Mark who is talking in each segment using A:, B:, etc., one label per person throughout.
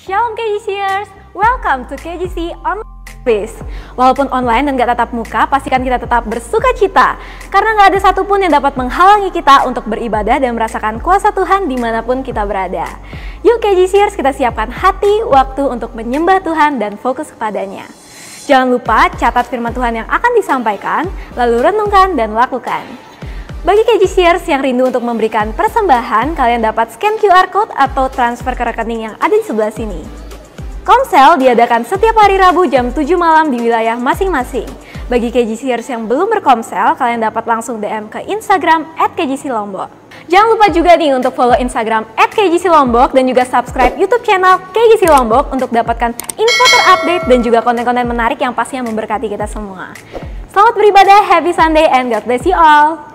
A: Shalom KGCers, welcome to KGC Online Service. Walaupun online dan gak tatap muka, pastikan kita tetap bersuka cita. Karena gak ada satupun yang dapat menghalangi kita untuk beribadah dan merasakan kuasa Tuhan dimanapun kita berada. Yuk KGCers, kita siapkan hati, waktu untuk menyembah Tuhan dan fokus kepadanya. Jangan lupa catat firman Tuhan yang akan disampaikan, lalu renungkan dan lakukan. Bagi KGCers yang rindu untuk memberikan persembahan, kalian dapat scan QR Code atau transfer ke rekening yang ada di sebelah sini. Komsel diadakan setiap hari Rabu jam 7 malam di wilayah masing-masing. Bagi KGCers yang belum berkomsel, kalian dapat langsung DM ke Instagram @KGCLombok. Jangan lupa juga nih untuk follow Instagram @KGCLombok dan juga subscribe YouTube channel KGC Lombok untuk dapatkan info terupdate dan juga konten-konten menarik yang pastinya memberkati kita semua. Selamat beribadah, happy Sunday, and God bless you all!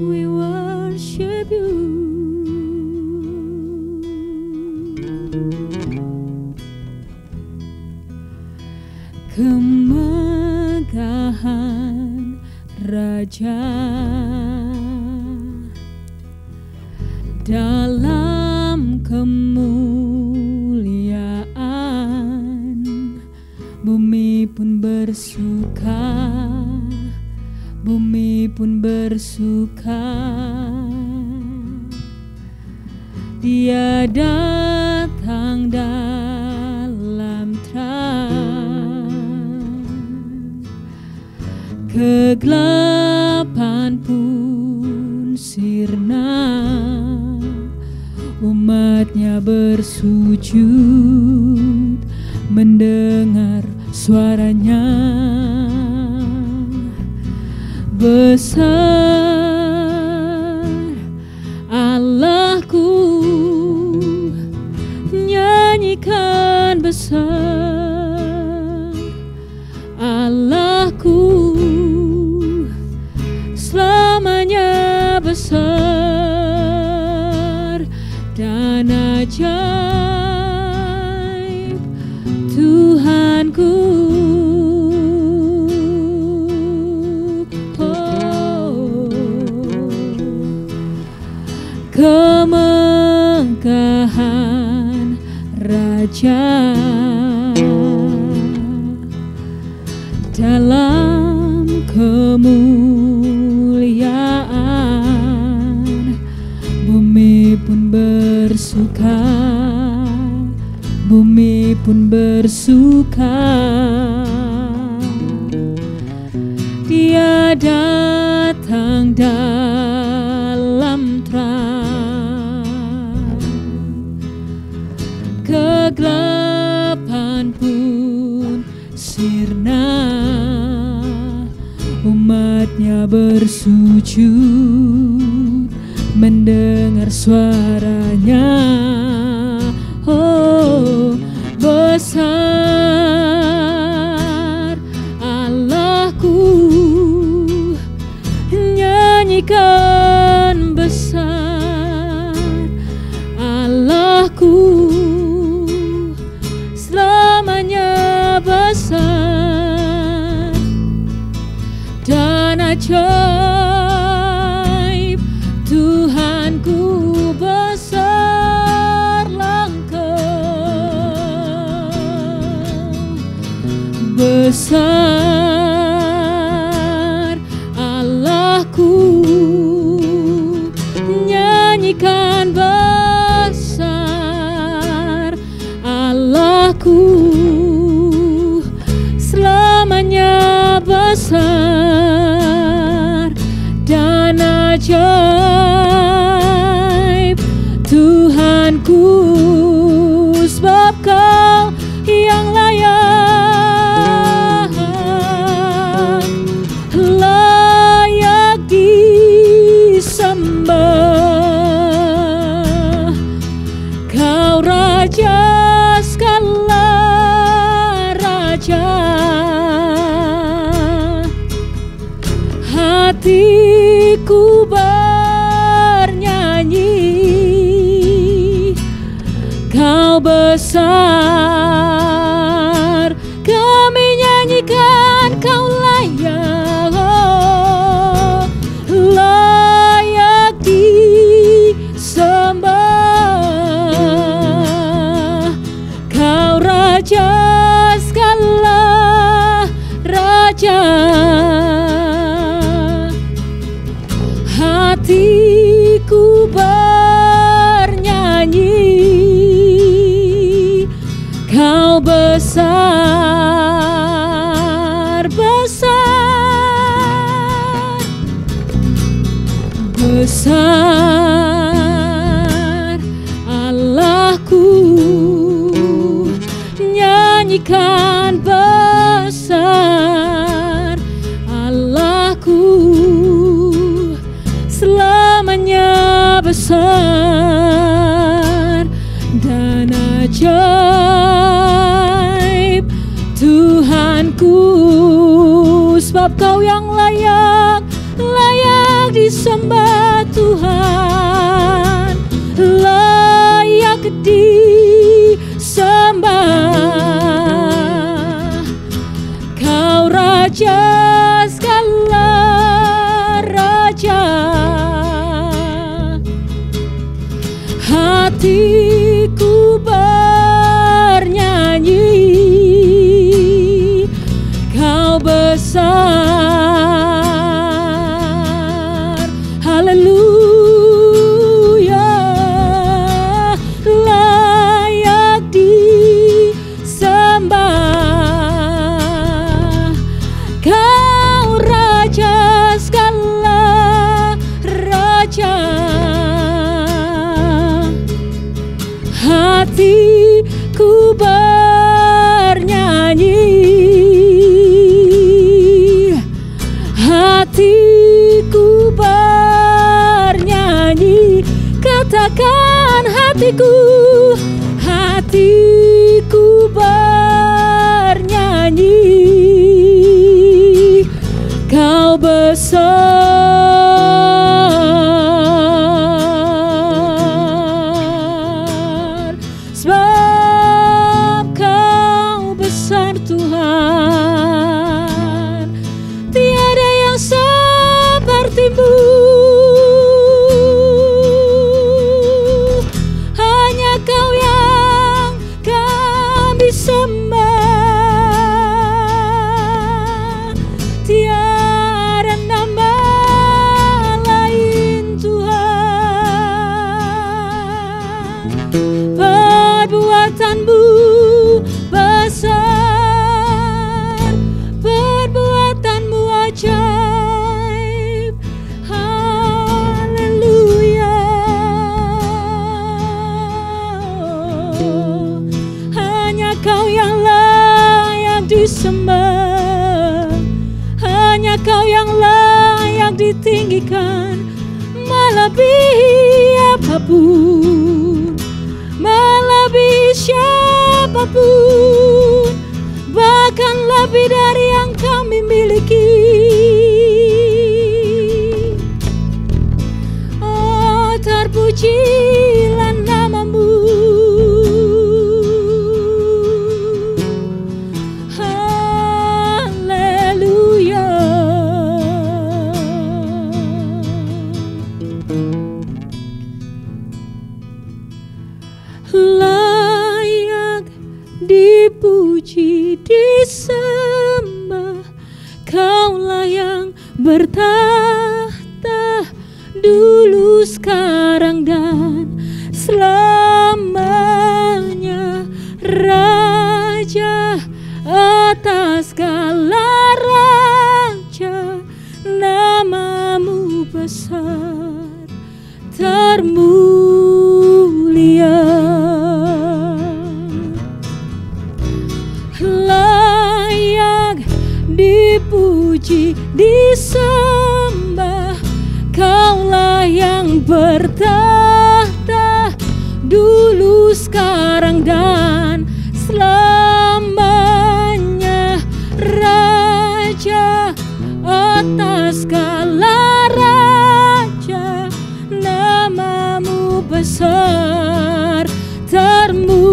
B: We worship you. Kemegahan Raja dalam kemuliaan, bumi pun bersuka. Bumi pun bersuka, Dia datang dalam terang, kegelapan pun sirna, umatnya bersujud mendengar suaranya. Besar Allahku, nyanyikan besar Allahku, selamanya besar dan ajaib Tuhanku. Kemegahan Raja dalam kemuliaan, bumi pun bersuka, bumi pun bersuka. Dia datang dalam terang, kegelapan pun sirna, umatnya bersujud mendengar suaranya. Oh, besar Allahku, ajaib, Tuhanku besar langkah, besar Allahku, nyanyikan besar Allahku, selamanya besar dan ajaib, Tuhanku, sebab Kau yang layak disembah. Kau Raja segala raja, hatiku bernyanyi, Kau besar, kami nyanyikan Kau layak disembah. Kau Raja segala raja, hatiku bernyanyi, Kau besar, besar, besar Allahku, nyanyikan besar Allahku, selamanya besar dan ajaib, Tuhanku, sebab Kau yang layak disembah Tuhan, layak disembah. Kau Raja segala raja, hatiku bernyanyi, Kau besar, haleluya, layak disembah. Kau Raja segala raja, hatiku bernyanyi, hatiku bernyanyi, katakan hatiku bernyanyi, Kau besar, sebab Kau besar Tuhan, tiada yang seperti-Mu, hanya Kau yang kami sembah, tiada nama lain Tuhan. Perbuatan-Mu besar, perbuatan-Mu ajaib, haleluya. Hanya Kau yang layak disembah, hanya Kau yang layak ditinggikan, melebihi apapun, melebihi siapapun, bahkan lebih dari yang kami miliki. Oh, terpujilah nama-Mu, haleluya. Kaulah yang bertahta dulu, sekarang, dan selamanya, Raja atas segala raja. Namamu besar termulia, layak dipuji disembah. Kaulah yang bertahta dulu, sekarang, dan selamanya, Raja atas segala raja. Namamu besar termulia.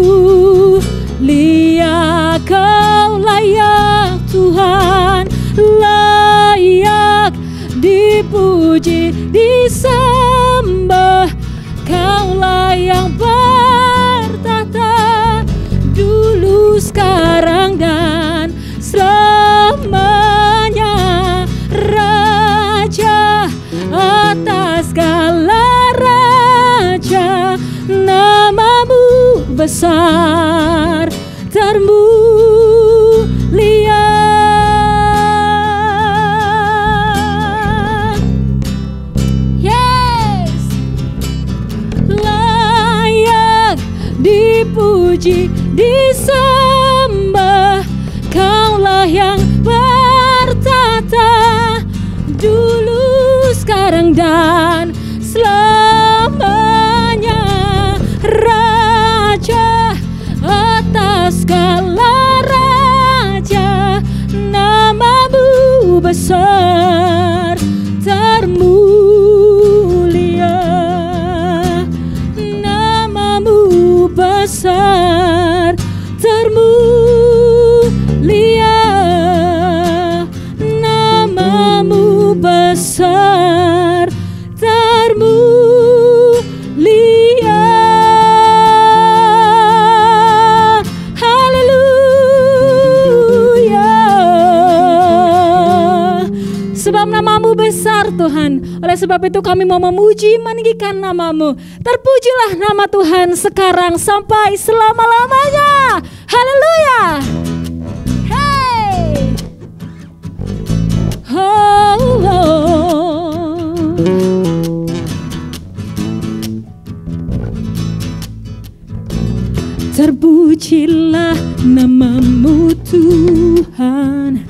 B: Kau layak Tuhan, layak dipuji disembah. Kaulah yang bertahta dulu, sekarang, dan selamanya, Raja atas segala raja. Namamu besar termulia. Yes, layak dipuji disembah. Kaulah yang bertahta dulu, sekarang, dan selamanya, Raja atas segala raja. Namamu besar termulia, namamu besar termulia, namamu besar termulia. Haleluya. Sebab namamu besar Tuhan, oleh sebab itu kami mau memuji meninggikan namamu. Terpujilah nama Tuhan sekarang sampai selama-lamanya. Haleluya. Hey. Oh, oh. Terpujilah namamu Tuhan,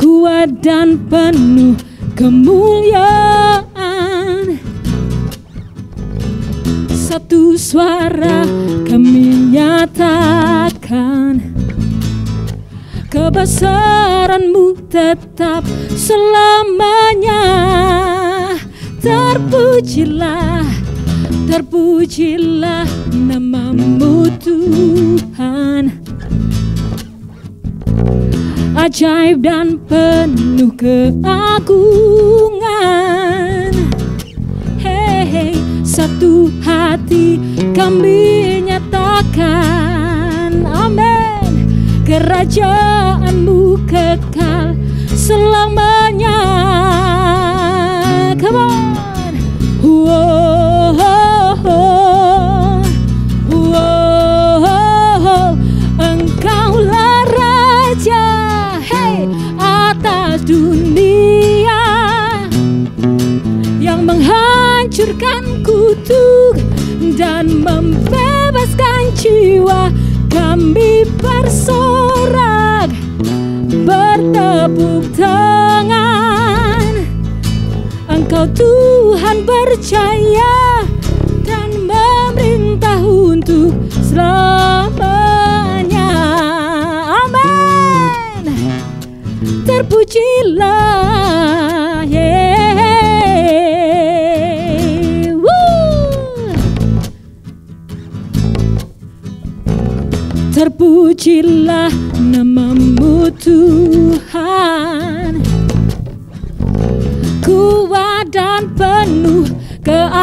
B: kuat dan penuh kemuliaan. Satu suara kami nyatakan, kebesaran-Mu tetap selamanya. Terpujilah, terpujilah namamu Tuhan, ajaib dan penuh keagungan. Hey, hey, satu hati kami nyatakan, amin. Kerajaan-Mu kekal selamanya. Come on. Whoa, oh, oh, oh, oh. Engkaulah Raja, hey, atas dunia, yang menghancurkan kutuk dan membebaskan jiwa. Kami bersorak, bertepuk tangan. Engkau Tuhan berjaya dan memerintah untuk selamanya. Amin. Terpujilah, yeah. Woo. Terpujilah namamu Tuhan, kuat dan penuh keagungan.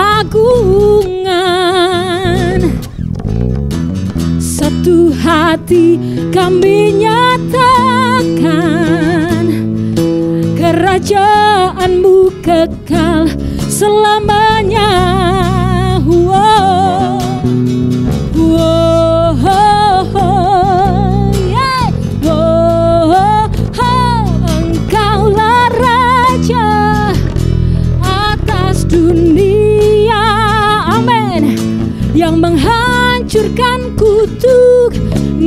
B: Satu hati kami nyatakan, kerajaanmu kekal selamanya. Wow. Wow. Yeah. Wow. Engkaulah Raja atas dunia, amin, yang menghancurkan kutuk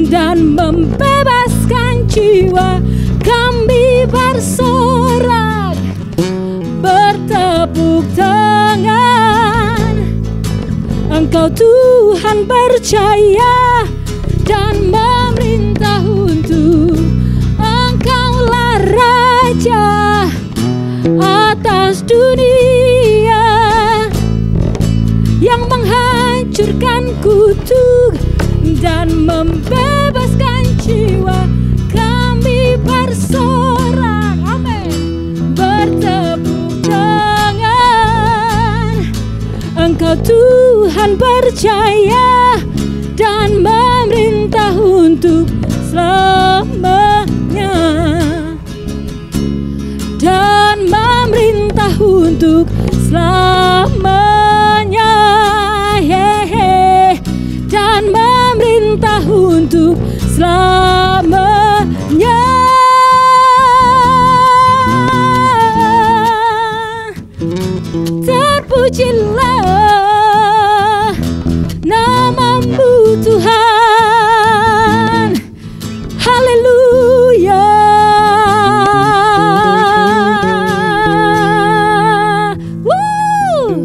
B: dan membebaskan jiwa. Kami bersorak, bertepuk tangan. Engkau Tuhan percaya dan memerintah untuk. Engkaulah Raja atas dunia yang menghancurkan kutuk dan membebaskan jiwa. Kami bersorak, amin, bertepuk tangan. Engkau Tuhan percaya dan memerintah untuk selamanya, dan memerintah untuk selamanya, dan memerintah untuk selamanya. Terpujilah namamu Tuhan, haleluya. Woo!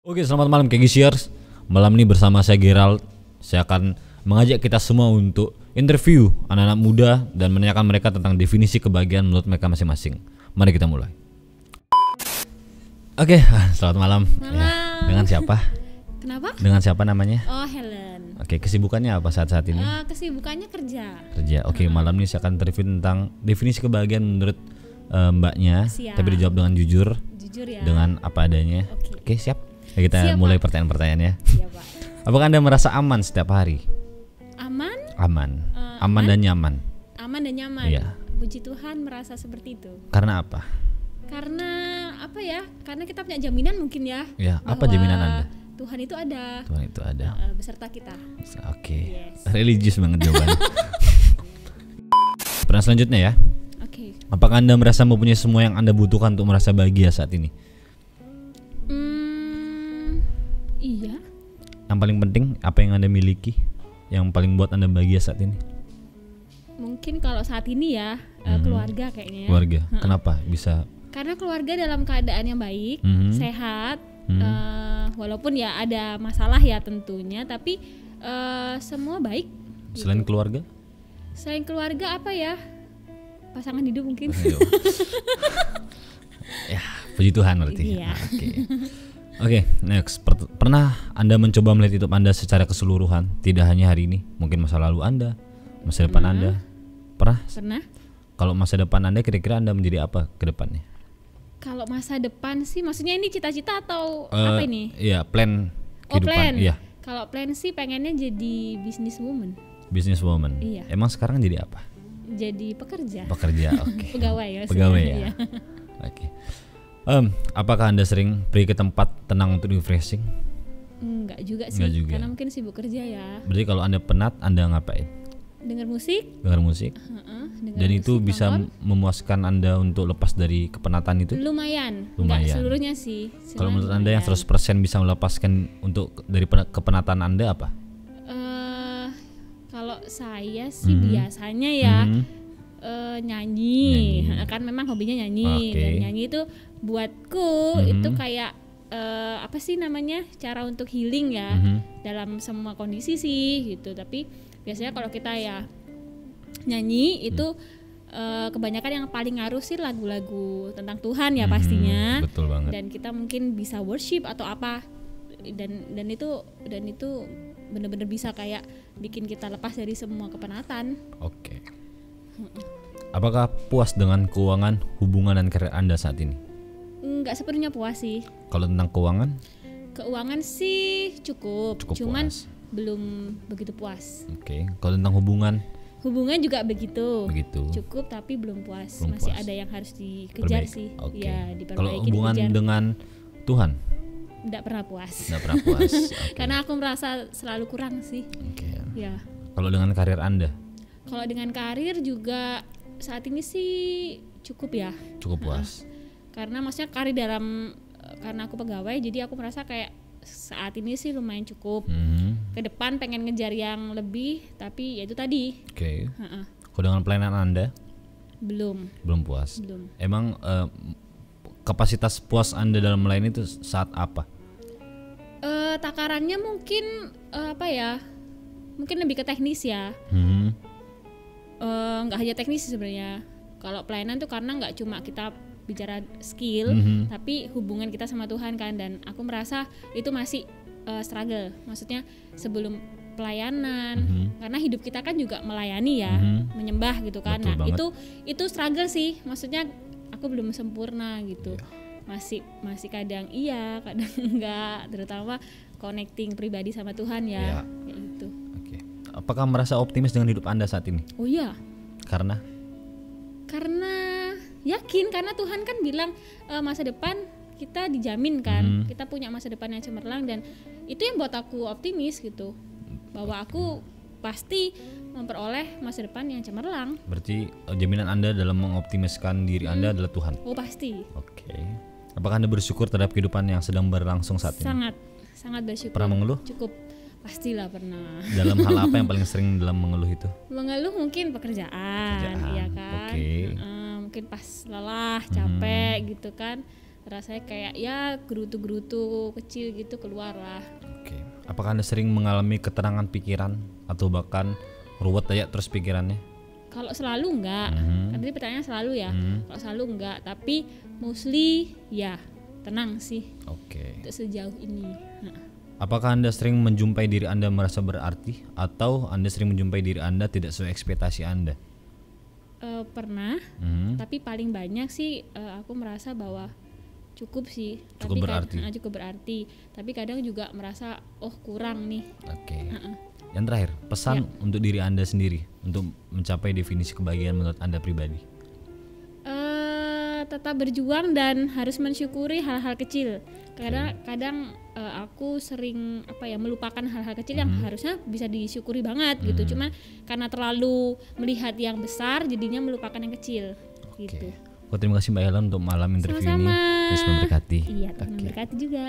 C: Oke, selamat malam KGCers. Malam ini bersama saya Gerald. Saya akan mengajak kita semua untuk interview anak-anak muda dan menanyakan mereka tentang definisi kebahagiaan menurut mereka masing-masing. Mari kita mulai. Oke, selamat malam.
B: Malam.
C: Ya, dengan siapa?
B: Kenapa?
C: Dengan siapa namanya?
B: Oh, Helen.
C: Oke, kesibukannya apa saat-saat ini?
B: Kesibukannya kerja.
C: Kerja. Oke, malam ini saya akan interview tentang definisi kebahagiaan menurut mbaknya.
B: Siap.
C: Tapi dijawab dengan jujur,
B: Jujur ya.
C: dengan apa adanya. Oke, siap. Ya, kita
B: Siap,
C: mulai
B: Pak.
C: pertanyaan-pertanyaannya.
B: Iya, Pak.
C: Apakah Anda merasa aman setiap hari?
B: Aman?
C: Aman.
B: Aman?
C: Dan nyaman.
B: Aman dan nyaman.
C: Iya.
B: Puji Tuhan merasa seperti itu.
C: Karena apa?
B: Karena apa ya? Karena kita punya jaminan mungkin ya.
C: Ya, apa
B: bahwa
C: jaminan Anda?
B: Tuhan itu ada.
C: Tuhan itu ada.
B: Beserta kita.
C: Oke.
B: Yes.
C: Religius banget jawabannya. Pertanyaan selanjutnya ya.
B: Oke.
C: Apakah Anda merasa mempunyai semua yang Anda butuhkan untuk merasa bahagia saat ini?
B: Iya.
C: Yang paling penting apa yang Anda miliki yang paling buat Anda bahagia saat ini?
B: Mungkin kalau saat ini ya keluarga kayaknya ya.
C: Keluarga. Kenapa bisa?
B: Karena keluarga dalam keadaan yang baik, sehat, walaupun ya ada masalah ya tentunya, tapi semua baik.
C: Selain keluarga?
B: Selain keluarga apa ya? Pasangan hidup mungkin.
C: Ayo. Ya, puji Tuhan berarti.
B: Iya.
C: Oke, next. Pernah Anda mencoba melihat hidup Anda secara keseluruhan, tidak hanya hari ini, mungkin masa lalu Anda, masa depan Anda? Pernah?
B: Pernah.
C: Kalau masa depan Anda kira-kira Anda menjadi apa ke depannya?
B: Kalau masa depan sih, maksudnya ini cita-cita atau apa ini?
C: Iya, plan
B: Oh,
C: kehidupan.
B: plan.
C: Iya,
B: Kalau plan sih pengennya jadi businesswoman,
C: businesswoman.
B: Iya.
C: Emang sekarang jadi apa?
B: jadi pekerja,
C: Pekerja, oke.
B: pegawai ya.
C: Pegawai
B: sebenarnya.
C: ya. Oke. Apakah Anda sering pergi ke tempat tenang untuk refreshing?
B: Enggak juga sih,
C: Enggak juga.
B: karena mungkin sibuk kerja ya.
C: Berarti kalau Anda penat, Anda ngapain?
B: Dengar musik,
C: Dengar musik?
B: dengar
C: Dan itu
B: musik,
C: bisa
B: nonton.
C: memuaskan Anda untuk lepas dari kepenatan itu?
B: Lumayan.
C: Lumayan.
B: Enggak seluruhnya sih.
C: Kalau
B: cuman
C: menurut Anda yang
B: lumayan.
C: 100% bisa melepaskan untuk dari kepenatan Anda apa?
B: Kalau saya sih biasanya ya nyanyi. Kan memang hobinya nyanyi.
C: Oke.
B: Dan nyanyi itu buatku itu kayak apa sih namanya, cara untuk healing ya dalam semua kondisi sih gitu. Tapi biasanya kalau kita ya nyanyi itu kebanyakan yang paling ngaruh sih lagu-lagu tentang Tuhan ya pastinya.
C: Betul banget.
B: Dan kita mungkin bisa worship atau apa, dan itu benar-benar bisa kayak bikin kita lepas dari semua kepenatan.
C: Oke. Apakah puas dengan keuangan, hubungan dan karir Anda saat ini?
B: Nggak sepenuhnya puas sih.
C: Kalau tentang
B: Keuangan sih cukup cuman
C: puas.
B: belum begitu puas.
C: Oke. Kalau tentang hubungan
B: Hubungan juga begitu.
C: begitu.
B: Cukup tapi belum puas.
C: Belum
B: Masih
C: puas.
B: ada yang harus dikejar
C: Perbaiki.
B: sih.
C: Oke.
B: Ya,
C: Kalau
B: diperbaiki,
C: hubungan
B: dikejar.
C: dengan Tuhan
B: Nggak pernah puas.
C: nggak pernah puas. Oke.
B: Karena aku merasa selalu kurang sih.
C: Oke.
B: Ya.
C: Kalau dengan karir Anda
B: Kalau dengan karir juga saat ini sih cukup ya.
C: cukup puas.
B: Karena maksudnya karir karena aku pegawai, jadi aku merasa kayak saat ini sih lumayan cukup. Ke depan pengen ngejar yang lebih, tapi ya itu tadi
C: Oke. Kalau dengan pelayanan Anda
B: belum.
C: puas.
B: Belum.
C: Emang kapasitas puas Anda dalam melayani itu saat apa?
B: Takarannya mungkin apa ya? Mungkin lebih ke teknis ya. Nggak hanya teknis sih sebenarnya. Kalau pelayanan tuh karena nggak cuma kita bicara skill, tapi hubungan kita sama Tuhan kan. Dan aku merasa itu masih struggle. Maksudnya sebelum pelayanan, karena hidup kita kan juga melayani ya, menyembah gitu kan.
C: Betul
B: Nah
C: banget.
B: itu struggle sih. Maksudnya aku belum sempurna gitu. Masih kadang iya, kadang enggak, terutama connecting pribadi sama Tuhan ya.
C: Iya.
B: Kayak gitu.
C: Oke. Apakah merasa optimis dengan hidup Anda saat ini?
B: Oh iya.
C: Karena
B: Yakin, karena Tuhan kan bilang masa depan kita dijamin kan, kita punya masa depan yang cemerlang, dan itu yang buat aku optimis gitu, bahwa aku pasti memperoleh masa depan yang cemerlang.
C: berarti jaminan Anda dalam mengoptimiskan diri Anda adalah Tuhan.
B: Oh pasti.
C: Oke. Apakah Anda bersyukur terhadap kehidupan yang sedang berlangsung saat ini?
B: Sangat bersyukur.
C: Pernah mengeluh?
B: Cukup, pastilah pernah.
C: Dalam hal apa yang paling sering dalam mengeluh itu?
B: Mengeluh mungkin pekerjaan, ya kan.
C: Oke.
B: Mungkin pas lelah, capek gitu kan, rasanya kayak ya gerutu-gerutu kecil gitu keluar lah.
C: Oke. Apakah Anda sering mengalami ketenangan pikiran atau bahkan ruwet aja terus pikirannya?
B: Kalau selalu enggak, kan tadi pertanyaannya selalu ya. Kalau selalu enggak, tapi mostly ya tenang sih
C: Oke.
B: untuk sejauh ini.
C: Apakah Anda sering menjumpai diri Anda merasa berarti atau Anda sering menjumpai diri Anda tidak sesuai ekspektasi Anda?
B: Pernah, tapi paling banyak sih aku merasa bahwa cukup sih.
C: Cukup berarti.
B: Cukup berarti. Tapi kadang juga merasa kurang nih.
C: Oke. Yang terakhir, pesan untuk diri Anda sendiri untuk mencapai definisi kebahagiaan menurut Anda pribadi.
B: Tetap berjuang dan harus mensyukuri hal-hal kecil. Kadang aku sering melupakan hal-hal kecil yang harusnya bisa disyukuri banget gitu. Cuma karena terlalu melihat yang besar, jadinya melupakan yang kecil gitu.
C: Oke. Terima kasih Mbak Helen untuk malam interview
B: Sama-sama.
C: ini. Terus memberkati.
B: Iya, Tuhan memberkati juga.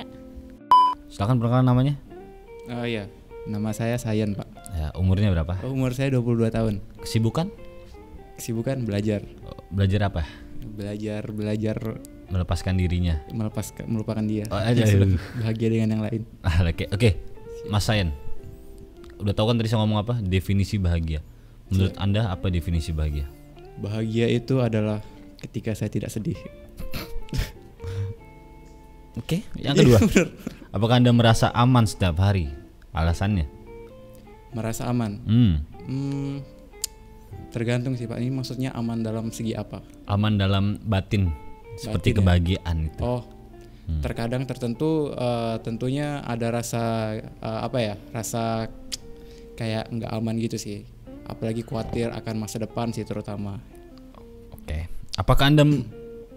C: Silakan perkenalkan namanya.
D: Oh iya, nama saya Sayan Pak.
C: Ya, umurnya berapa?
D: Umur saya 22 tahun.
C: Kesibukan?
D: Kesibukan belajar.
C: Belajar apa?
D: Belajar
C: Melepaskan dirinya.
D: melupakan dia.
C: Oh, aja.
D: Bahagia dengan yang lain.
C: Oke. Mas Sayan. Udah tahu kan tadi saya ngomong apa? Definisi bahagia. Menurut Anda apa definisi bahagia?
D: Bahagia itu adalah ketika saya tidak sedih.
C: Oke, yang kedua. Apakah Anda merasa aman setiap hari? Alasannya?
D: Merasa aman. Tergantung sih Pak. Ini maksudnya aman dalam segi apa?
C: Aman dalam batin, seperti
D: Batin ya?
C: kebahagiaan itu.
D: Oh, terkadang tertentu tentunya ada rasa rasa kayak nggak aman gitu sih. Apalagi khawatir akan masa depan sih terutama.
C: Oke. Apakah Anda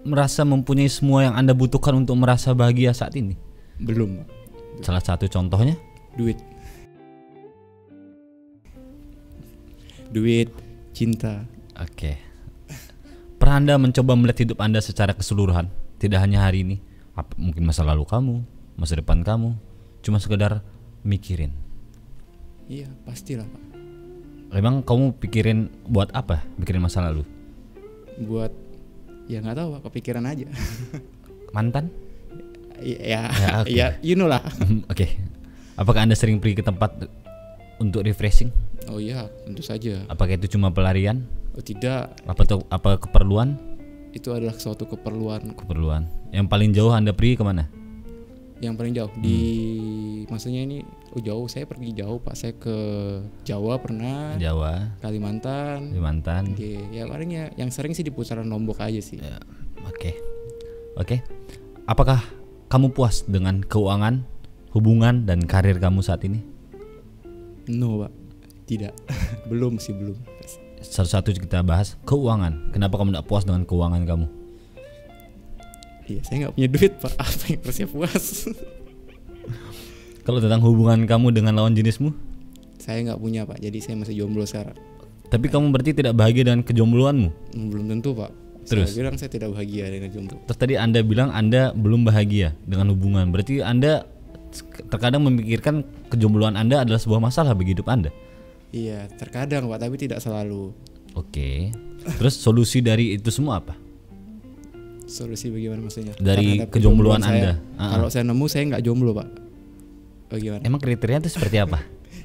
C: merasa mempunyai semua yang Anda butuhkan untuk merasa bahagia saat ini?
D: Belum.
C: Salah satu contohnya?
D: Duit, cinta.
C: Oke. Pernah Anda mencoba melihat hidup Anda secara keseluruhan? Tidak hanya hari ini, mungkin masa lalu kamu, masa depan kamu, cuma sekedar mikirin.
D: Iya, pastilah Pak.
C: Emang kamu pikirin buat apa? Pikirin masa lalu?
D: Buat ya nggak tahu Pak, kepikiran aja.
C: Mantan?
D: Ya,
C: oke.
D: ya, you know lah.
C: Oke. Apakah Anda sering pergi ke tempat untuk refreshing?
D: Oh iya, tentu saja.
C: Apakah itu cuma pelarian?
D: Oh tidak,
C: Apa keperluan?
D: itu adalah suatu keperluan.
C: Keperluan. Yang paling jauh Anda pergi kemana?
D: Yang paling jauh di maksudnya ini jauh, saya pergi jauh Pak. Saya ke Jawa pernah,
C: Jawa,
D: Kalimantan. Ya paling ya yang sering sih di putaran Lombok aja sih.
C: Ya, Oke. Apakah kamu puas dengan keuangan, hubungan dan karir kamu saat ini?
D: No Pak, tidak. belum.
C: Satu-satu kita bahas keuangan. Kenapa kamu tidak puas dengan keuangan kamu?
D: Iya, saya nggak punya duit Pak. Apa yang harusnya puas?
C: Kalau tentang hubungan kamu dengan lawan jenismu?
D: Saya nggak punya Pak, jadi saya masih jomblo sekarang.
C: Tapi kamu berarti tidak bahagia dengan kejombloanmu?
D: Belum tentu Pak.
C: Terus?
D: Saya bilang saya tidak bahagia dengan jomblo.
C: Terus tadi Anda bilang Anda belum bahagia dengan hubungan. Berarti Anda terkadang memikirkan kejombloan Anda adalah sebuah masalah bagi hidup Anda?
D: Iya, terkadang Pak, tapi tidak selalu.
C: Oke. Terus solusi dari itu semua apa?
D: Solusi bagaimana maksudnya?
C: Dari
D: Terhadap
C: kejombloan
D: saya.
C: Anda.
D: Kalau saya nemu saya nggak jomblo Pak. Bagaimana?
C: Emang kriterianya itu seperti apa?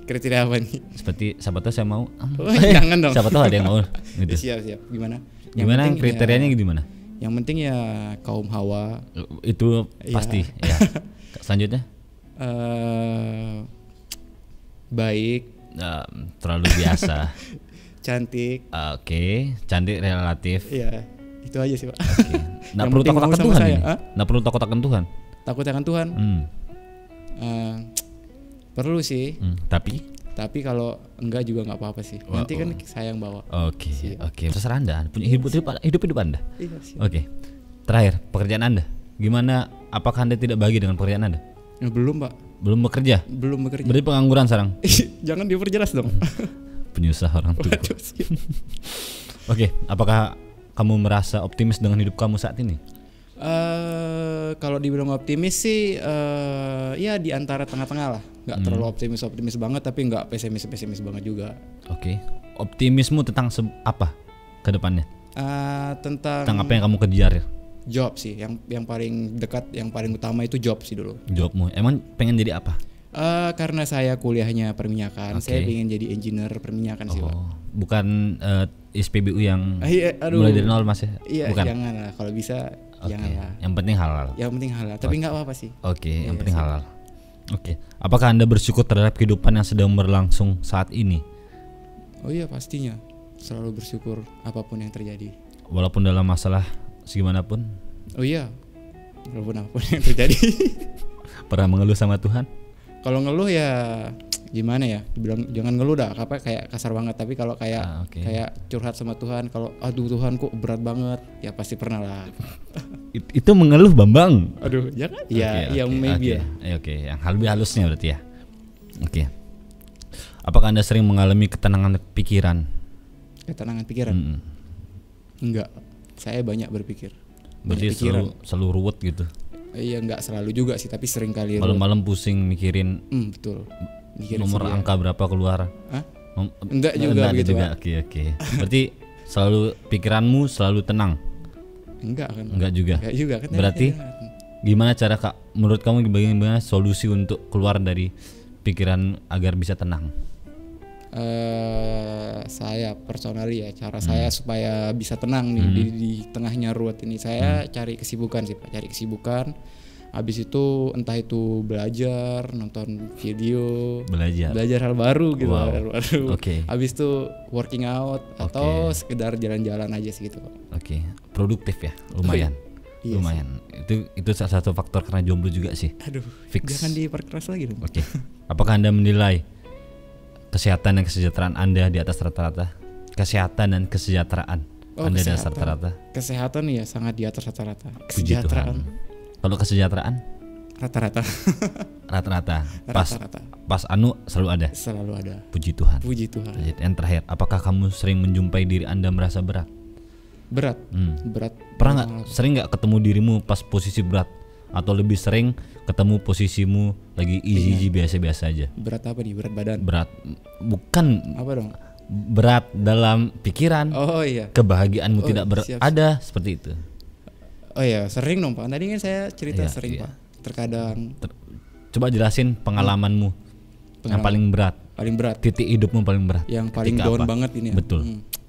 D: Kriteria apa nih?
C: Seperti siapa tahu saya mau.
D: Jangan dong.
C: Siapa tahu ada yang mau gitu.
D: Siap. Gimana?
C: Gimana
D: penting
C: kriterianya gimana?
D: Yang penting ya kaum hawa.
C: Itu
D: Iya.
C: pasti ya. Selanjutnya?
D: Baik,
C: Terlalu biasa.
D: cantik.
C: Oke, cantik relatif.
D: Iya, itu aja sih Pak.
C: Oke. Nggak
D: Yang
C: perlu
D: penting
C: takut
D: mau
C: akan
D: sama
C: Tuhan
D: saya,
C: ini.
D: ah?
C: Nggak perlu takut akan Tuhan.
D: Takut akan Tuhan. Perlu sih. Tapi kalau enggak juga nggak apa-apa sih. Nanti kan saya yang bawa.
C: Oke. Terserah Anda. Punya hidup Anda.
D: Iya, siap.
C: Oke. Terakhir, pekerjaan Anda. Gimana? Apakah Anda tidak bahagia dengan pekerjaan Anda?
D: Belum Pak.
C: Belum bekerja?
D: Belum bekerja.
C: Berarti pengangguran sekarang?
D: Jangan diperjelas dong.
C: Penyusah orang tua.
D: Waduh, siap.
C: Oke, apakah kamu merasa optimis dengan hidup kamu saat ini?
D: Kalau dibilang optimis sih, ya di antara tengah-tengah lah. Nggak terlalu optimis banget, tapi nggak pesimis banget juga.
C: Oke. Optimismu tentang apa ke depannya?
D: Tentang
C: Tentang apa yang kamu kejar?
D: job sih, yang paling dekat, yang paling utama itu job sih dulu.
C: Jobmu. Emang pengen jadi apa?
D: Karena saya kuliahnya perminyakan, saya ingin jadi engineer perminyakan sih Pak.
C: Bukan SPBU yang
D: Iya, aduh.
C: mulai dari nol Mas ya?
D: Iya,
C: Bukan.
D: jangan lah, kalau bisa
C: Oke.
D: jangan lah.
C: Yang penting halal.
D: Yang penting halal, tapi nggak apa-apa sih.
C: Oke, yang
D: Iya,
C: penting
D: sih.
C: halal. Oke. Apakah Anda bersyukur terhadap kehidupan yang sedang berlangsung saat ini?
D: Oh iya, pastinya. Selalu bersyukur apapun yang terjadi.
C: Walaupun dalam masalah segimanapun?
D: Oh iya, walaupun apapun yang terjadi.
C: Pernah mengeluh sama Tuhan?
D: Kalau ngeluh ya gimana ya? Dibilang jangan ngeluh dah, kayak kasar banget. Tapi kalau kayak
C: Oke.
D: kayak curhat sama Tuhan, kalau aduh Tuhan kok berat banget, ya pasti pernah lah.
C: Itu mengeluh Bambang.
D: Aduh, jangan.
C: Oke,
D: Ya,
C: oke,
D: maybe
C: oke.
D: ya.
C: Oke, yang lebih halusnya berarti ya. Oke. Apakah Anda sering mengalami ketenangan pikiran?
D: Ketenangan pikiran. Enggak. Saya banyak berpikir.
C: Berarti
D: Banyak pikiran.
C: selalu ruwet gitu.
D: Iya, enggak selalu juga sih, tapi sering kali.
C: Malam-malam pusing mikirin
D: Betul. Mikirin
C: nomor
D: sendiri.
C: angka berapa keluar.
D: Hah? Enggak juga
C: Enggak
D: begitu,
C: juga.
D: Pak.
C: Oke. Berarti selalu pikiranmu selalu tenang.
D: Enggak kan?
C: Enggak juga.
D: Enggak juga kan?
C: Berarti gimana cara Kak? Menurut kamu bagaimana solusi untuk keluar dari pikiran agar bisa tenang?
D: Saya personally ya, cara saya supaya bisa tenang nih di tengahnya ruwet ini, saya cari kesibukan sih Pak, cari kesibukan. Habis itu entah itu belajar, nonton video, belajar hal baru gitu.
C: Wow.
D: Hal baru.
C: Oke.
D: Habis itu working out atau sekedar jalan-jalan aja sih gitu Pak.
C: Oke, produktif ya, lumayan.
D: Iya
C: Lumayan. Itu salah satu faktor karena jomblo juga sih.
D: Aduh,
C: Fix.
D: jangan diperkeras lagi dong.
C: Oke. Apakah Anda menilai kesehatan dan kesejahteraan Anda di atas rata-rata? Kesehatan dan kesejahteraan Anda dasar rata-rata.
D: Kesehatan ya sangat di atas rata-rata.
C: Puji Tuhan.
D: Kesejahteraan
C: Kalau kesejahteraan
D: rata-rata.
C: rata-rata.
D: Rata-rata.
C: Pas anu selalu ada.
D: Selalu ada.
C: Puji Tuhan.
D: Puji Tuhan.
C: Yang terakhir, apakah kamu sering menjumpai diri Anda merasa berat?
D: Berat. Berat.
C: Pernah sering nggak ketemu dirimu pas posisi berat? Atau lebih sering ketemu posisimu lagi easy biasa-biasa aja?
D: Berat apa nih? Berat badan.
C: Berat bukan
D: Apa dong?
C: berat dalam pikiran.
D: Oh iya.
C: Kebahagiaanmu tidak
D: siap.
C: ada seperti itu.
D: Oh iya, sering dong Pak. Tadi kan saya cerita
C: Iya,
D: sering
C: iya.
D: Pak. Terkadang
C: Coba jelasin pengalamanmu yang paling berat,
D: paling berat,
C: titik hidupmu paling berat.
D: yang paling
C: Ketika
D: down
C: apa?
D: banget ini ya.
C: Betul.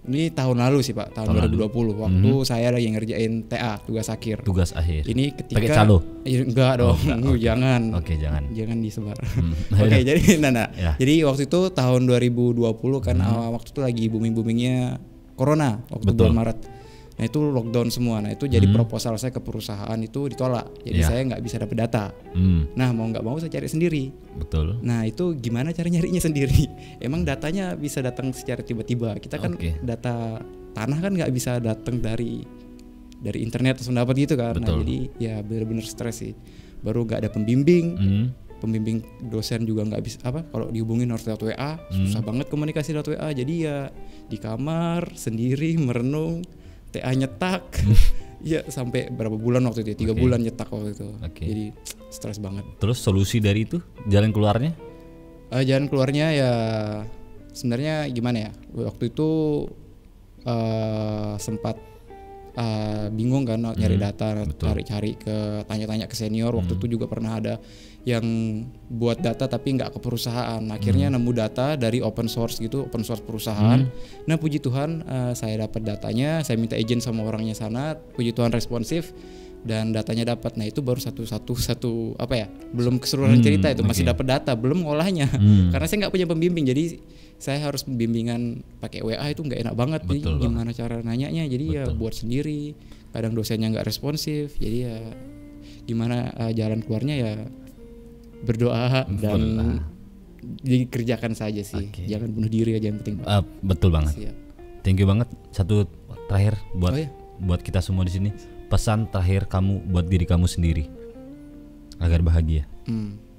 D: Ini tahun lalu sih Pak, tahun 2020 waktu saya lagi ngerjain TA, tugas akhir.
C: Tugas akhir.
D: Ini ketika
C: Pakai calo?
D: Enggak dong, jangan.
C: Oke, jangan.
D: Jangan disebar. Oke, jadi
C: Ya.
D: Jadi waktu itu tahun 2020 kan waktu itu lagi booming-boomingnya corona waktu
C: Betul.
D: bulan Maret. Nah itu lockdown semua. Nah itu jadi proposal saya ke perusahaan itu ditolak. Jadi
C: Ya.
D: saya nggak bisa dapet data. Nah mau nggak mau saya cari sendiri.
C: Betul.
D: Nah itu gimana cara nyarinya sendiri? Emang datanya bisa datang secara tiba-tiba. Kita kan
C: Oke.
D: data tanah kan nggak bisa datang dari internet langsung dapat gitu kan. Nah
C: Betul.
D: jadi ya benar-benar stres sih. Baru nggak ada pembimbing. Pembimbing dosen juga nggak bisa kalau dihubungin harus lewat WA. Susah banget komunikasi lewat WA. Jadi ya di kamar sendiri merenung. TA nyetak. Ya sampai berapa bulan waktu itu? 3 bulan nyetak waktu itu. Jadi stres banget.
C: Terus solusi dari itu, jalan keluarnya?
D: Jalan keluarnya ya sebenarnya gimana ya? Waktu itu sempat bingung kan nyari data, cari-cari ke tanya-tanya ke senior. Waktu itu juga pernah ada yang buat data tapi nggak ke perusahaan. Akhirnya nemu data dari open source gitu, open source perusahaan. Nah puji Tuhan saya dapat datanya, saya minta izin sama orangnya sana. Puji Tuhan responsif dan datanya dapat. Nah itu baru satu belum keseluruhan cerita itu masih dapat data, belum ngolahnya. Karena saya nggak punya pembimbing, jadi saya harus pembimbingan pakai WA itu nggak enak banget. Jadi gimana cara nanyanya? Jadi ya buat sendiri. Kadang dosennya nggak responsif, jadi ya gimana jalan keluarnya ya berdoa dan dikerjakan saja sih. Jangan bunuh diri aja yang penting.
C: Betul banget.
D: Siap.
C: Thank you banget. Satu terakhir buat
D: Oh, iya.
C: buat kita semua di sini. Pesan terakhir kamu buat diri kamu sendiri agar bahagia.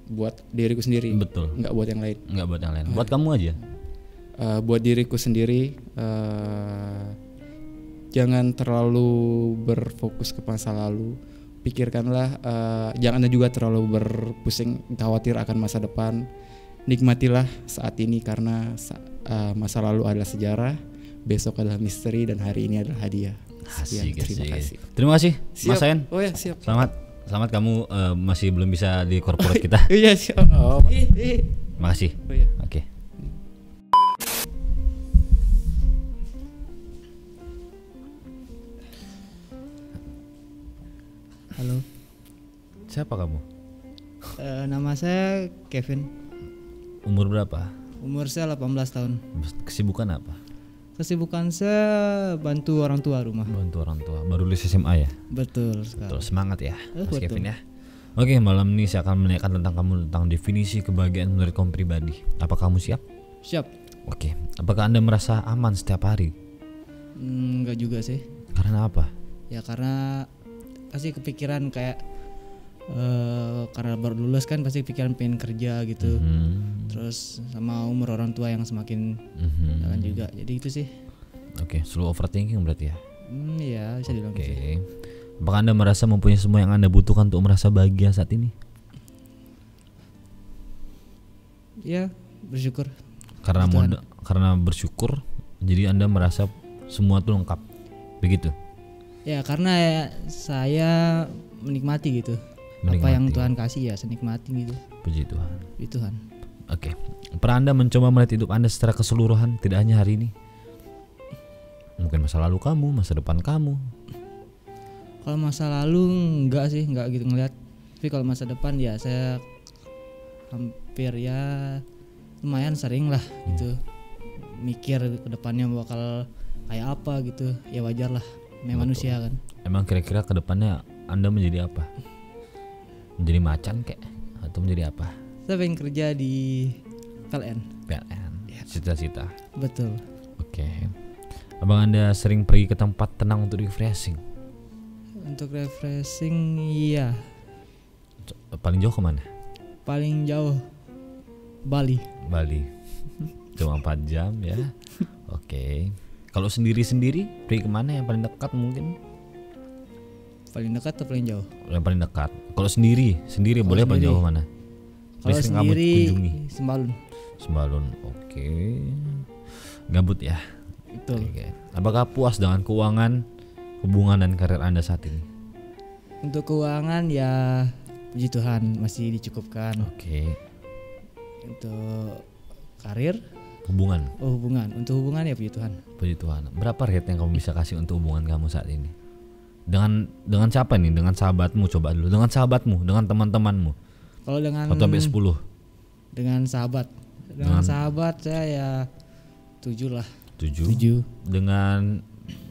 D: Buat diriku sendiri.
C: Betul.
D: Nggak buat yang lain.
C: Nggak buat yang lain. Buat kamu aja.
D: Buat diriku sendiri, jangan terlalu berfokus ke masa lalu. Pikirkanlah, jangan juga terlalu berpusing khawatir akan masa depan. Nikmatilah saat ini karena masa lalu adalah sejarah, besok adalah misteri dan hari ini adalah hadiah. Sekian, terima kasih.
C: Terima kasih Mas
D: Siap.
C: Sayan.
D: Oh ya siap.
C: Selamat kamu masih belum bisa di corporate kita.
D: Iya siap. Oh,
C: Makasih.
D: oh ya.
C: Oke.
E: Halo,
C: Siapa kamu?
E: nama saya Kevin.
C: Umur berapa?
E: Umur saya 18 tahun.
C: Kesibukan apa?
E: Kesibukan saya bantu orang tua rumah.
C: Bantu orang tua. Baru lulus SMA ya?
E: Betul sekali.
C: Betul, semangat ya Mas
E: Betul.
C: Kevin ya. Oke, malam ini saya akan menanyakan tentang kamu, tentang definisi kebahagiaan menurut kamu pribadi. Apa kamu siap?
E: Siap.
C: Oke. Apakah Anda merasa aman setiap hari?
E: Enggak juga sih.
C: Karena apa?
E: Ya karena pasti kepikiran kayak karena baru lulus kan pasti pikiran pengen kerja gitu. Terus sama umur orang tua yang semakin jalan juga. Jadi itu sih.
C: Oke, slow overthinking berarti ya.
E: Ya bisa dibilang
C: Oke.
E: gitu.
C: Apakah Anda merasa mempunyai semua yang Anda butuhkan untuk merasa bahagia saat ini?
E: Ya bersyukur.
C: Karena
E: Tuhan.
C: karena bersyukur, jadi Anda merasa semua itu lengkap. Begitu.
E: Ya karena saya menikmati gitu. Apa yang Tuhan kasih ya saya nikmati gitu.
C: Puji Tuhan.
E: Itu Tuhan.
C: Oke. Pernah Anda mencoba melihat hidup Anda secara keseluruhan, tidak hanya hari ini? Mungkin masa lalu kamu, masa depan kamu.
E: Kalau masa lalu enggak sih, enggak gitu ngeliat. Tapi kalau masa depan ya saya hampir ya lumayan sering lah gitu. Mikir ke depannya bakal kayak apa gitu. Ya wajar lah, memang manusia kan.
C: Emang kira-kira ke depannya Anda menjadi apa? Menjadi macan kek? Atau menjadi apa?
E: Saya pengen kerja di PLN.
C: PLN. Cita-cita.
E: Betul.
C: Oke. Abang Anda sering pergi ke tempat tenang untuk refreshing?
E: Untuk refreshing iya.
C: Paling jauh kemana?
E: Paling jauh Bali.
C: Bali. Cuma 4 jam ya. Oke. Kalau sendiri-sendiri pergi kemana yang paling dekat mungkin?
E: Paling dekat atau paling jauh?
C: Yang paling dekat. Kalau sendiri boleh paling
E: sendiri.
C: jauh mana?
E: Kalau
C: Paling sering kamu
E: sendiri
C: kunjungi?
E: Sembalun.
C: Sembalun. Oke. Gabut ya.
E: Betul.
C: Oke. Apakah puas dengan keuangan, hubungan dan karir Anda saat ini?
E: Untuk keuangan ya puji Tuhan masih dicukupkan.
C: Oke.
E: Untuk karir,
C: Hubungan,
E: hubungan. Untuk hubungan ya puji Tuhan.
C: puji Tuhan. Berapa rate yang kamu bisa kasih untuk hubungan kamu saat ini? Dengan siapa nih? Dengan sahabatmu, coba dulu. Dengan sahabatmu, dengan teman-temanmu.
E: Kalau dengan
C: 1 sampai 10.
E: dengan sahabat. Dengan sahabat saya ya 7 lah.
C: 7.
E: 7.
C: Dengan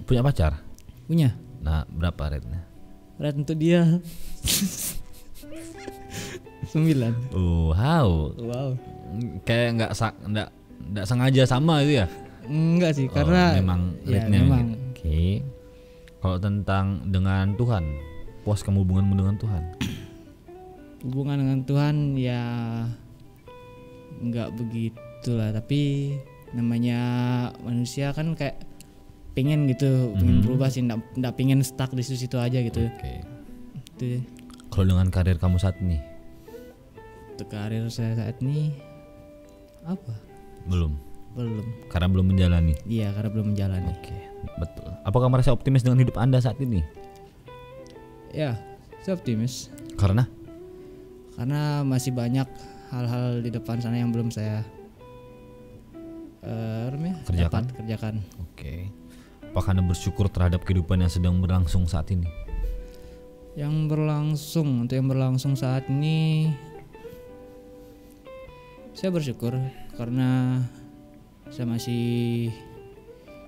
C: punya pacar?
E: Punya.
C: Nah, berapa rate-nya?
E: Rate untuk dia 9.
C: Wow.
E: Wow.
C: Kayak nggak sengaja sama itu ya?
E: Enggak sih,
C: Oh,
E: karena
C: memang
E: ya,
C: rate-nya
E: memang.
C: gitu. Oke. Kalau tentang dengan Tuhan, puas kamu hubunganmu dengan Tuhan?
E: Hubungan dengan Tuhan ya enggak begitulah, tapi namanya manusia kan kayak pengen gitu, pengen berubah sih, enggak pengen stuck di situ aja gitu.
C: Oke.
E: Itu
C: Kalau dengan karir kamu saat ini?
E: untuk karir saya saat ini apa?
C: Belum. Karena belum menjalani.
E: Iya, karena belum menjalani.
C: Oke, betul. Apakah merasa optimis dengan hidup Anda saat ini?
E: Ya, saya optimis
C: Karena
E: masih banyak hal-hal di depan sana yang belum saya kerjakan.
C: Oke. Apakah Anda bersyukur terhadap kehidupan yang sedang berlangsung saat ini?
E: Untuk yang berlangsung saat ini saya bersyukur karena saya masih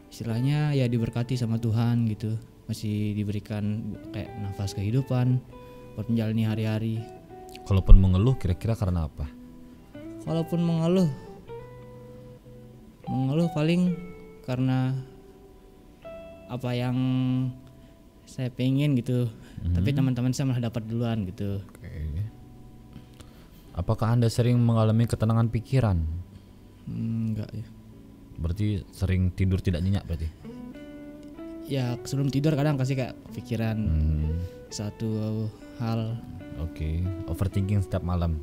E: istilahnya ya diberkati sama Tuhan gitu, masih diberikan kayak nafas kehidupan buat menjalani hari-hari.
C: Kalaupun mengeluh kira-kira karena apa?
E: Kalaupun mengeluh paling karena apa yang saya pengen gitu, tapi teman-teman saya malah dapat duluan gitu.
C: Oke. Apakah Anda sering mengalami ketenangan pikiran?
E: Enggak ya.
C: Berarti sering tidur tidak nyenyak berarti?
E: Ya sebelum tidur kadang kasih kayak pikiran satu hal.
C: Oke. Overthinking setiap malam.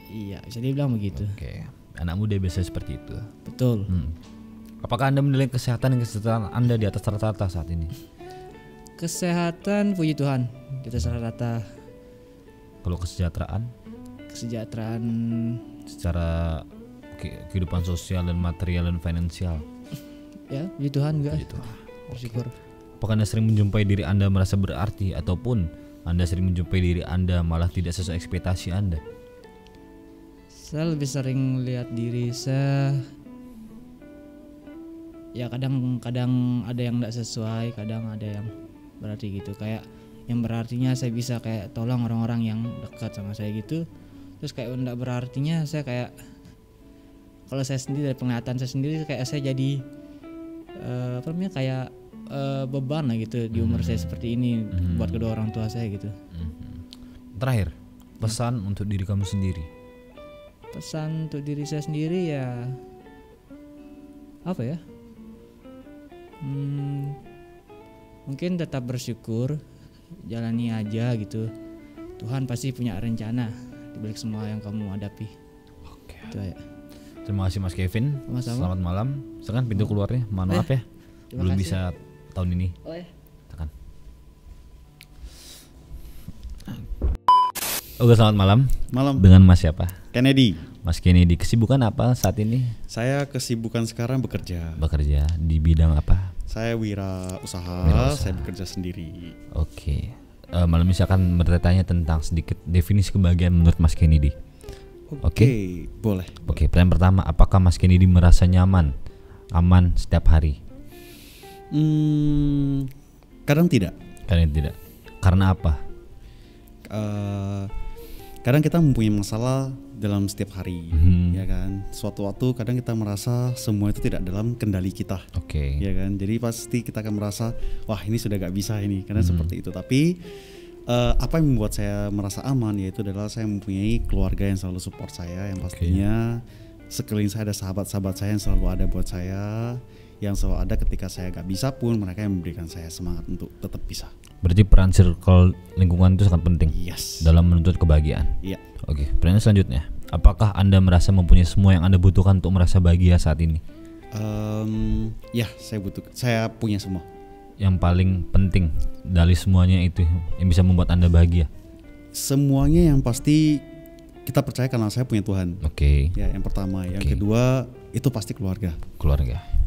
E: Iya, bisa dibilang begitu.
C: Oke. Anak muda biasanya seperti itu.
E: Betul.
C: Apakah Anda menilai kesehatan dan kesejahteraan Anda di atas rata-rata saat ini?
E: Kesehatan puji Tuhan di atas rata-rata.
C: Kalau kesejahteraan?
E: Kesejahteraan
C: Secara kehidupan sosial dan material dan finansial.
E: ya puji Tuhan enggak.
C: Gitu.
E: Bersyukur.
C: Apakah Anda sering menjumpai diri Anda merasa berarti ataupun Anda sering menjumpai diri Anda malah tidak sesuai ekspektasi Anda?
E: Saya lebih sering lihat diri saya ya kadang ada yang enggak sesuai, kadang ada yang berarti gitu, kayak yang berartinya saya bisa kayak tolong orang-orang yang dekat sama saya gitu. Terus kayak enggak berartinya saya kayak kalau saya sendiri dari penglihatan saya sendiri kayak saya jadi kayak beban lah gitu di umur saya seperti ini buat kedua orang tua saya gitu.
C: Terakhir, pesan untuk diri kamu sendiri.
E: Pesan untuk diri saya sendiri ya apa ya? Mungkin tetap bersyukur, jalani aja gitu. Tuhan pasti punya rencana di balik semua yang kamu hadapi.
C: Oke.
E: Itu ya.
C: Terima kasih Mas Kevin.
E: Sama-sama.
C: Selamat malam. Sekarang pintu keluarnya. Mohon maaf ya.
E: Terima
C: Belum
E: kasih.
C: bisa tahun ini.
E: Oh ya.
C: Tekan. Oke, selamat malam.
F: Malam.
C: Dengan Mas siapa?
F: Kennedy.
C: Mas Kennedy. Kesibukan apa saat ini?
F: Saya kesibukan sekarang bekerja.
C: Bekerja di bidang apa?
F: Saya wirausaha, saya bekerja sendiri.
C: Oke. Malam ini saya akan bertanya tentang sedikit definisi kebahagiaan menurut Mas Kennedy. Oke.
F: Boleh.
C: Oke, pertanyaan pertama, apakah Mas Kennedy merasa nyaman, aman setiap hari?
F: Kadang tidak.
C: Kadang tidak. Karena apa?
F: kadang kita mempunyai masalah dalam setiap hari, ya kan. Suatu waktu kadang kita merasa semua itu tidak dalam kendali kita, ya kan. Jadi pasti kita akan merasa, wah ini sudah gak bisa ini, karena seperti itu. Tapi apa yang membuat saya merasa aman yaitu adalah saya mempunyai keluarga yang selalu support saya, yang pastinya sekeliling saya ada sahabat-sahabat saya yang selalu ada buat saya, yang selalu ada ketika saya gak bisa pun mereka yang memberikan saya semangat untuk tetap bisa.
C: Berarti peran circle lingkungan itu sangat penting dalam menuntut kebahagiaan.
F: Iya.
C: Oke, pertanyaan selanjutnya, apakah Anda merasa mempunyai semua yang Anda butuhkan untuk merasa bahagia saat ini?
F: Ya, saya punya semua.
C: Yang paling penting dari semuanya itu yang bisa membuat Anda bahagia?
F: Semuanya yang pasti kita percaya karena saya punya Tuhan. Ya, yang pertama, yang kedua itu pasti keluarga.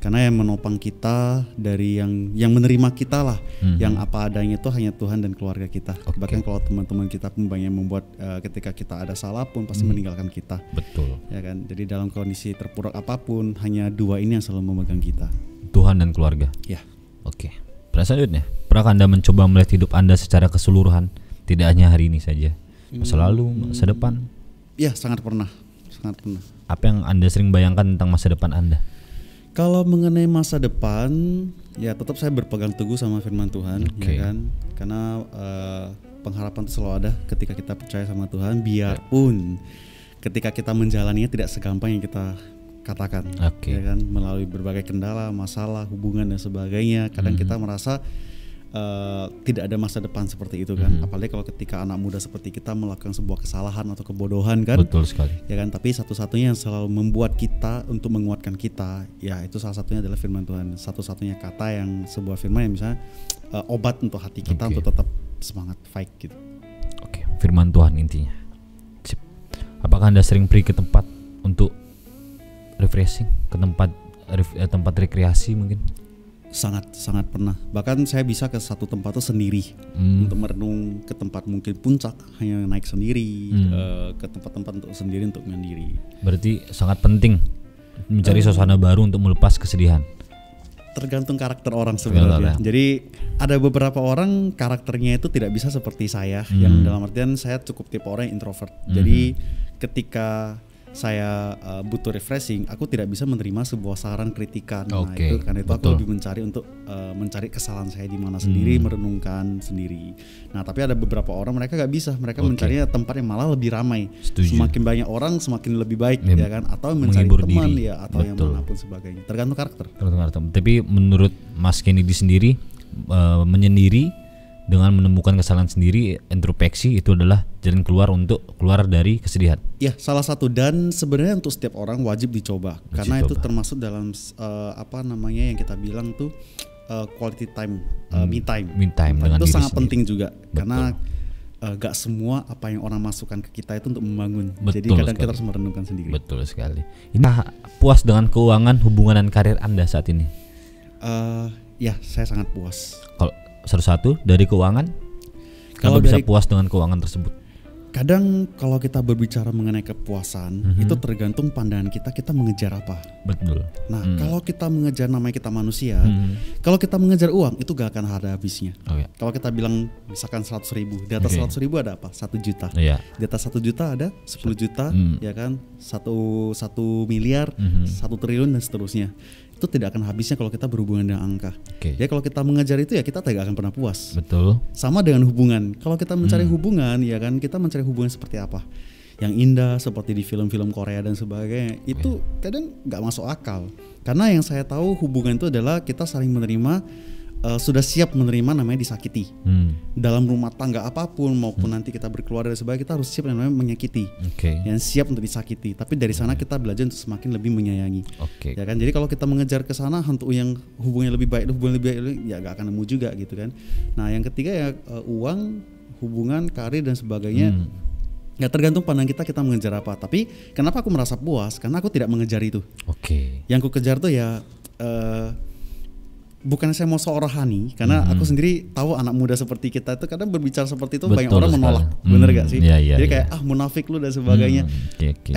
F: Karena yang menopang kita dari yang menerima kita lah, yang apa adanya itu hanya Tuhan dan keluarga kita. Bahkan kalau teman-teman kita pun banyak membuat ketika kita ada salah pun pasti meninggalkan kita.
C: Betul.
F: Ya kan. Jadi dalam kondisi terpuruk apapun hanya dua ini yang selalu memegang kita.
C: Tuhan dan keluarga.
F: Ya.
C: Oke. Pertanyaan selanjutnya, pernahkah Anda mencoba melihat hidup Anda secara keseluruhan, tidak hanya hari ini saja, masa lalu, masa depan?
F: Ya, sangat pernah.
C: Apa yang Anda sering bayangkan tentang masa depan Anda?
F: Kalau mengenai masa depan, ya tetap saya berpegang teguh sama firman Tuhan, ya kan? Karena pengharapan itu selalu ada ketika kita percaya sama Tuhan, biarpun ketika kita menjalaninya tidak segampang yang kita katakan, ya kan? Melalui berbagai kendala, masalah, hubungan dan sebagainya. Kadang kita merasa tidak ada masa depan seperti itu kan, apalagi kalau ketika anak muda seperti kita melakukan sebuah kesalahan atau kebodohan kan.
C: Betul sekali. Ya
F: kan, tapi satu-satunya yang selalu membuat kita untuk menguatkan kita, ya itu salah satunya adalah firman Tuhan. Satu-satunya kata yang sebuah firman yang bisa obat untuk hati kita untuk tetap semangat fight gitu.
C: Firman Tuhan intinya. Sip. Apakah Anda sering pergi ke tempat untuk refreshing, ke tempat rekreasi mungkin?
F: Sangat pernah. Bahkan saya bisa ke satu tempat itu sendiri untuk merenung, ke tempat mungkin puncak hanya naik sendiri, ke tempat-tempat untuk sendiri untuk mandiri.
C: Berarti sangat penting mencari suasana baru untuk melepas kesedihan.
F: Tergantung karakter orang sebenarnya. Jadi ada beberapa orang karakternya itu tidak bisa seperti saya, yang dalam artian saya cukup tipe orang yang introvert. Jadi ketika saya butuh refreshing, aku tidak bisa menerima sebuah saran kritikan. Nah itu karena itu aku lebih mencari untuk mencari kesalahan saya di mana sendiri, merenungkan sendiri. Nah tapi ada beberapa orang mereka gak bisa, mereka mencari tempat yang malah lebih ramai. Semakin banyak orang semakin lebih baik, ya kan? Atau mencari teman diri. Ya atau yang manapun sebagainya. Tergantung karakter.
C: Tapi menurut Mas Kennedy sendiri, menyendiri dengan menemukan kesalahan sendiri, introspeksi itu adalah jalan keluar untuk keluar dari kesedihan.
F: Ya, salah satu, dan sebenarnya untuk setiap orang wajib dicoba. Karena itu termasuk dalam yang kita bilang tuh quality time, me time dengan itu sangat sendiri. Penting juga. Betul. Karena gak semua apa yang orang masukkan ke kita itu untuk membangun. Jadi kadang kita harus merenungkan sendiri. Betul sekali.
C: Ini puas dengan keuangan, hubungan dan karir Anda saat ini?
F: Ya, saya sangat puas.
C: Kalau satu-satu dari keuangan, kalau bisa puas dengan keuangan tersebut?
F: Kadang kalau kita berbicara mengenai kepuasan, itu tergantung pandangan kita mengejar apa.
C: Betul.
F: Nah kalau kita mengejar, namanya kita manusia, kalau kita mengejar uang itu gak akan ada habisnya. Kalau kita bilang misalkan 100.000, di atas 100.000 ada apa? 1 juta. Di atas 1 juta ada 10 juta, ya kan? 1 miliar, 1 triliun dan seterusnya. Itu tidak akan habisnya kalau kita berhubungan dengan angka. Ya kalau kita mengejar itu ya kita tidak akan pernah puas.
C: Betul.
F: Sama dengan hubungan. Kalau kita mencari hubungan, ya kan, kita mencari hubungan seperti apa? Yang indah seperti di film-film Korea dan sebagainya. Itu kadang nggak masuk akal. Karena yang saya tahu hubungan itu adalah kita saling menerima, sudah siap menerima namanya disakiti. Dalam rumah tangga apapun maupun nanti kita berkeluarga dan sebagainya, kita harus siap namanya menyakiti. Yang siap untuk disakiti. Tapi dari sana kita belajar untuk semakin lebih menyayangi. Ya kan. Jadi kalau kita mengejar ke sana untuk yang hubungannya lebih baik, ya gak akan nemu juga gitu kan. Nah yang ketiga ya uang, hubungan, karir dan sebagainya. Ya tergantung pandang kita mengejar apa. Tapi kenapa aku merasa puas? Karena aku tidak mengejar itu. Yang aku kejar tuh ya bukan saya mau sok rohani, karena aku sendiri tahu anak muda seperti kita itu kadang berbicara seperti itu banyak orang menolak, bener gak sih? Jadi kayak munafik lu dan sebagainya.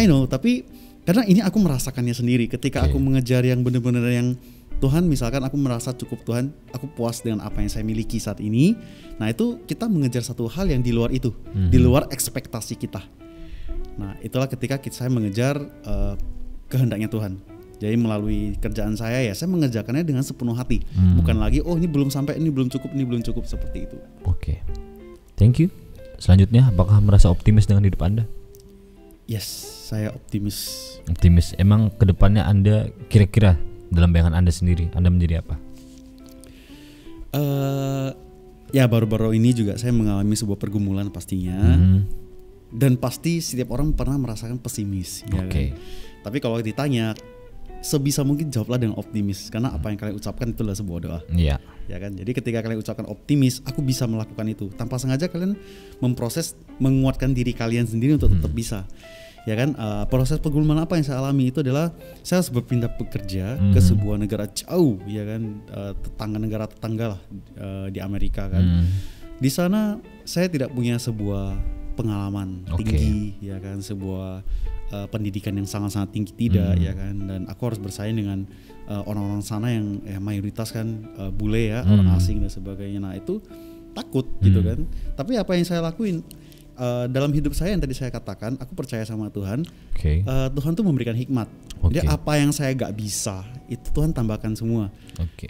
F: I know, tapi karena ini aku merasakannya sendiri ketika aku mengejar yang benar-benar yang Tuhan, misalkan aku merasa cukup Tuhan, aku puas dengan apa yang saya miliki saat ini. Nah itu kita mengejar satu hal yang di luar itu, di luar ekspektasi kita. Nah, itulah ketika saya mengejar kehendaknya Tuhan. Jadi melalui kerjaan saya ya saya mengerjakannya dengan sepenuh hati. Bukan lagi ini belum sampai, ini belum cukup seperti itu.
C: Oke. Thank you. Selanjutnya, apakah merasa optimis dengan hidup Anda?
F: Yes, saya optimis.
C: Optimis. Emang kedepannya Anda kira-kira dalam bayangan Anda sendiri, Anda menjadi apa?
F: Ya baru-baru ini juga saya mengalami sebuah pergumulan pastinya. Dan pasti setiap orang pernah merasakan pesimis. Ya kan? Tapi kalau ditanya, sebisa mungkin jawablah dengan optimis, karena apa yang kalian ucapkan itu adalah sebuah doa.
C: Iya.
F: Ya kan. Jadi ketika kalian ucapkan optimis, aku bisa melakukan itu. Tanpa sengaja kalian memproses menguatkan diri kalian sendiri untuk tetap bisa. Ya kan. Proses pergumulan apa yang saya alami itu adalah saya harus berpindah bekerja ke sebuah negara jauh, ya kan, negara tetangga lah di Amerika kan. Di sana saya tidak punya sebuah pengalaman tinggi, ya kan, sebuah pendidikan yang sangat-sangat tinggi tidak, ya kan, dan aku harus bersaing dengan orang-orang sana yang mayoritas kan bule ya, orang asing dan sebagainya. Nah itu takut gitu kan. Tapi apa yang saya lakuin dalam hidup saya yang tadi saya katakan, aku percaya sama Tuhan. Tuhan tuh memberikan hikmat. Jadi apa yang saya gak bisa itu Tuhan tambahkan semua.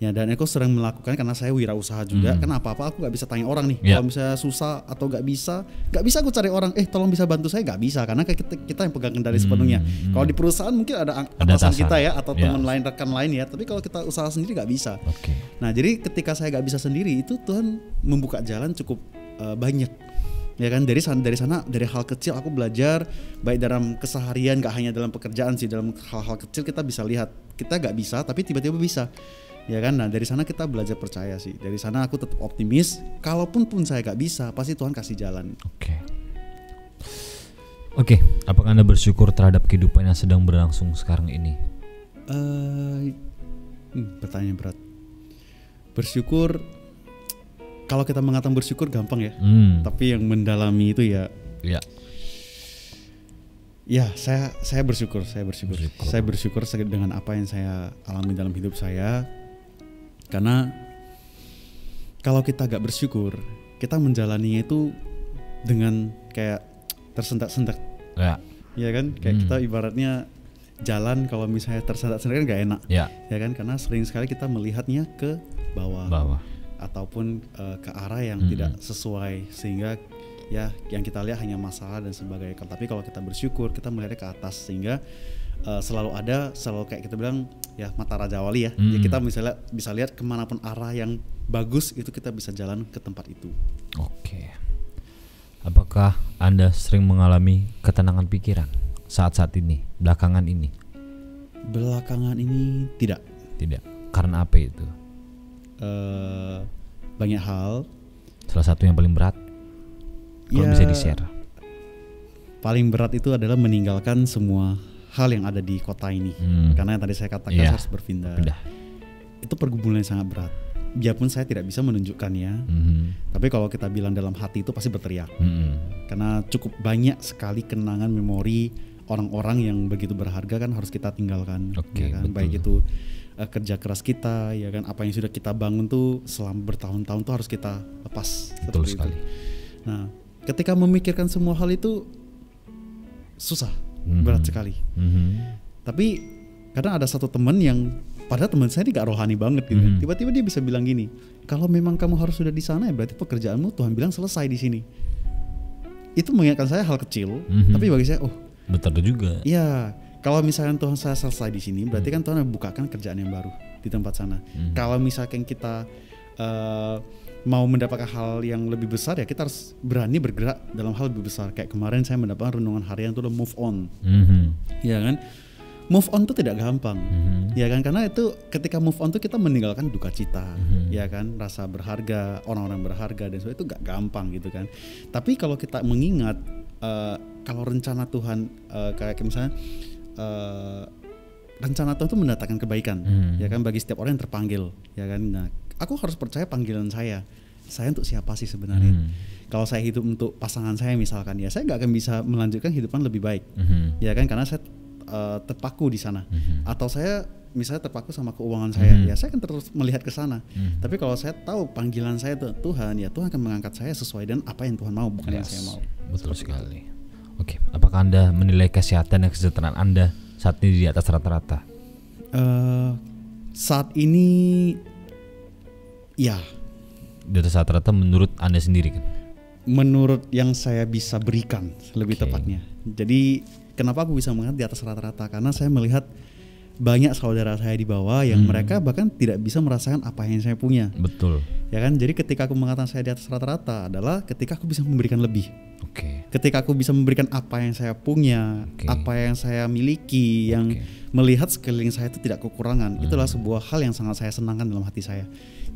F: Ya, dan aku sering melakukan karena saya wirausaha juga. Kan apa-apa aku gak bisa tanya orang nih. Kalau misalnya susah atau gak bisa aku cari orang. Tolong bisa bantu saya, gak bisa karena kita yang pegang kendali sepenuhnya. Kalau di perusahaan mungkin ada atasan kita ya atau teman lain, rekan lain ya. Tapi kalau kita usaha sendiri gak bisa. Nah jadi ketika saya gak bisa sendiri itu Tuhan membuka jalan cukup banyak. Ya kan, dari sana dari hal kecil aku belajar, baik dalam keseharian, gak hanya dalam pekerjaan sih, dalam hal-hal kecil kita bisa lihat kita gak bisa tapi tiba-tiba bisa, ya kan. Nah dari sana kita belajar percaya sih, dari sana aku tetap optimis, kalaupun saya gak bisa pasti Tuhan kasih jalan.
C: Oke, apakah Anda bersyukur terhadap kehidupan yang sedang berlangsung sekarang ini?
F: Pertanyaan berat. Bersyukur, kalau kita mengatakan bersyukur gampang ya, tapi yang mendalami itu ya. Ya, saya bersyukur. Saya bersyukur dengan apa yang saya alami dalam hidup saya. Karena kalau kita gak bersyukur, kita menjalaninya itu dengan kayak tersentak-sentak. Ya kan, kayak kita ibaratnya jalan kalau misalnya tersentak-sentak kan gak enak. Ya kan, karena sering sekali kita melihatnya ke bawah. Ataupun ke arah yang tidak sesuai, sehingga ya yang kita lihat hanya masalah dan sebagainya. Tapi kalau kita bersyukur, kita melihatnya ke atas, sehingga selalu kayak kita bilang ya mata Raja Wali ya. Ya kita misalnya bisa lihat kemanapun arah yang bagus itu kita bisa jalan ke tempat itu.
C: Apakah Anda sering mengalami ketenangan pikiran saat-saat ini, belakangan ini?
F: Belakangan ini tidak.
C: Karena apa itu?
F: Banyak hal.
C: Salah satu yang paling berat, kalau bisa di-share.
F: Paling berat itu adalah meninggalkan semua hal yang ada di kota ini. Karena yang tadi saya katakan saya harus berpindah. Itu pergumulan yang sangat berat. Biarpun saya tidak bisa menunjukkannya, tapi kalau kita bilang dalam hati itu pasti berteriak. Karena cukup banyak sekali kenangan memori orang-orang yang begitu berharga kan harus kita tinggalkan. Ya kan? Baik itu kerja keras kita, ya kan, apa yang sudah kita bangun tuh selama bertahun-tahun tuh harus kita lepas.
C: Betul sekali.
F: Nah, ketika memikirkan semua hal itu susah, berat sekali. Tapi kadang ada satu teman yang padahal teman saya ini gak rohani banget gitu. Tiba-tiba dia bisa bilang gini, kalau memang kamu harus sudah di sana ya berarti pekerjaanmu Tuhan bilang selesai di sini. Itu mengingatkan saya hal kecil, tapi bagi saya
C: betul juga.
F: Iya. Kalau misalkan Tuhan saya selesai di sini, berarti kan Tuhan membukakan kerjaan yang baru di tempat sana. Kalau misalkan kita mau mendapatkan hal yang lebih besar, ya kita harus berani bergerak dalam hal lebih besar. Kayak kemarin saya mendapatkan renungan harian itu move on, ya kan? Move on itu tidak gampang, ya kan? Karena itu ketika move on itu kita meninggalkan duka cita, ya kan? Rasa berharga, orang-orang berharga dan sebagainya itu gak gampang gitu kan. Tapi kalau kita mengingat kalau rencana Tuhan kayak misalnya rencana Tuhan itu mendatangkan kebaikan, ya kan, bagi setiap orang yang terpanggil, ya kan. Nah, aku harus percaya panggilan saya untuk siapa sih sebenarnya. Kalau saya hidup untuk pasangan saya misalkan, ya saya nggak akan bisa melanjutkan kehidupan lebih baik, ya kan, karena saya terpaku di sana. Atau saya misalnya terpaku sama keuangan saya, ya saya akan terus melihat ke sana. Tapi kalau saya tahu panggilan saya itu Tuhan, ya Tuhan akan mengangkat saya sesuai dengan apa yang Tuhan mau, bukan yang saya mau.
C: Betul sekali. Oke, apakah Anda menilai kesehatan dan kesejahteraan Anda saat ini di atas rata-rata?
F: Saat ini ya,
C: Di atas rata-rata menurut Anda sendiri kan?
F: menurut yang saya bisa berikan lebih
C: Oke.
F: tepatnya. Jadi kenapa aku bisa mengatakan di atas rata-rata? Karena saya melihat banyak saudara saya di bawah yang mereka bahkan tidak bisa merasakan apa yang saya punya.
C: Betul.
F: Ya kan? Jadi ketika aku mengatakan saya di atas rata-rata adalah ketika aku bisa memberikan lebih.
C: Oke.
F: Ketika aku bisa memberikan apa yang saya punya,
C: Oke.
F: apa yang saya miliki, yang melihat sekeliling saya itu tidak kekurangan, itulah sebuah hal yang sangat saya senangkan dalam hati saya.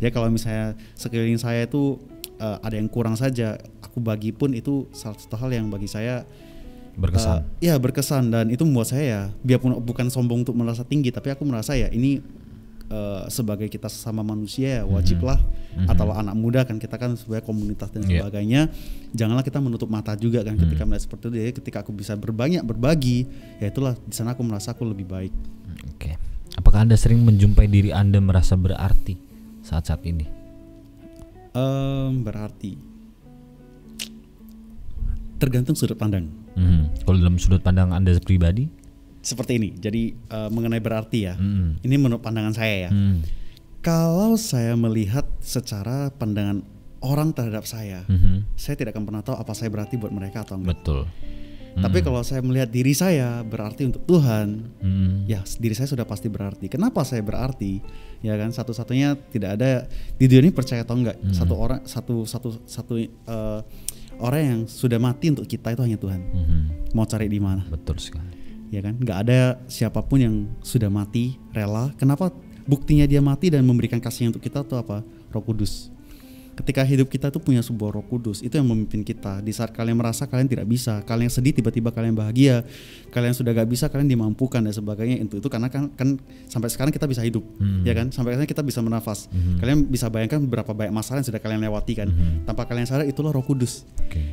F: Ya kalau misalnya sekeliling saya itu ada yang kurang saja, aku bagi pun itu salah satu hal yang bagi saya
C: Berkesan.
F: ya berkesan, dan itu membuat saya ya, biarpun bukan sombong untuk merasa tinggi, tapi aku merasa ya ini sebagai kita sesama manusia ya wajiblah, atau anak muda kan, kita kan sebagai komunitas dan
C: Iya.
F: sebagainya, janganlah kita menutup mata juga kan ketika melihat seperti itu. Jadi ketika aku bisa berbagi, ya itulah di sana aku merasa aku lebih baik.
C: Oke. Apakah Anda sering menjumpai diri Anda merasa berarti saat-saat ini?
F: Berarti tergantung sudut pandang.
C: Kalau dalam sudut pandang Anda pribadi?
F: Seperti ini. Jadi mengenai berarti ya, ini menurut pandangan saya ya. Kalau saya melihat secara pandangan orang terhadap saya tidak akan pernah tahu apa saya berarti buat mereka atau enggak.
C: Betul.
F: Tapi kalau saya melihat diri saya berarti untuk Tuhan, ya diri saya sudah pasti berarti. Kenapa saya berarti? Ya kan, satu-satunya tidak ada di dunia ini, percaya atau enggak, satu orang yang sudah mati untuk kita itu hanya Tuhan. Mau cari di mana?
C: Betul sekali.
F: Ya kan, nggak ada siapapun yang sudah mati rela. Kenapa? Buktinya dia mati dan memberikan kasih untuk kita itu apa? Roh Kudus. Ketika hidup kita tuh punya sebuah Roh Kudus, itu yang memimpin kita. Di saat kalian merasa kalian tidak bisa, kalian sedih, tiba-tiba kalian bahagia, kalian sudah gak bisa, kalian dimampukan dan sebagainya. Itu karena kan sampai sekarang kita bisa hidup, ya kan? Sampai sekarang kita bisa bernafas. Kalian bisa bayangkan berapa banyak masalah yang sudah kalian lewati kan? Tanpa kalian sadar, itulah Roh Kudus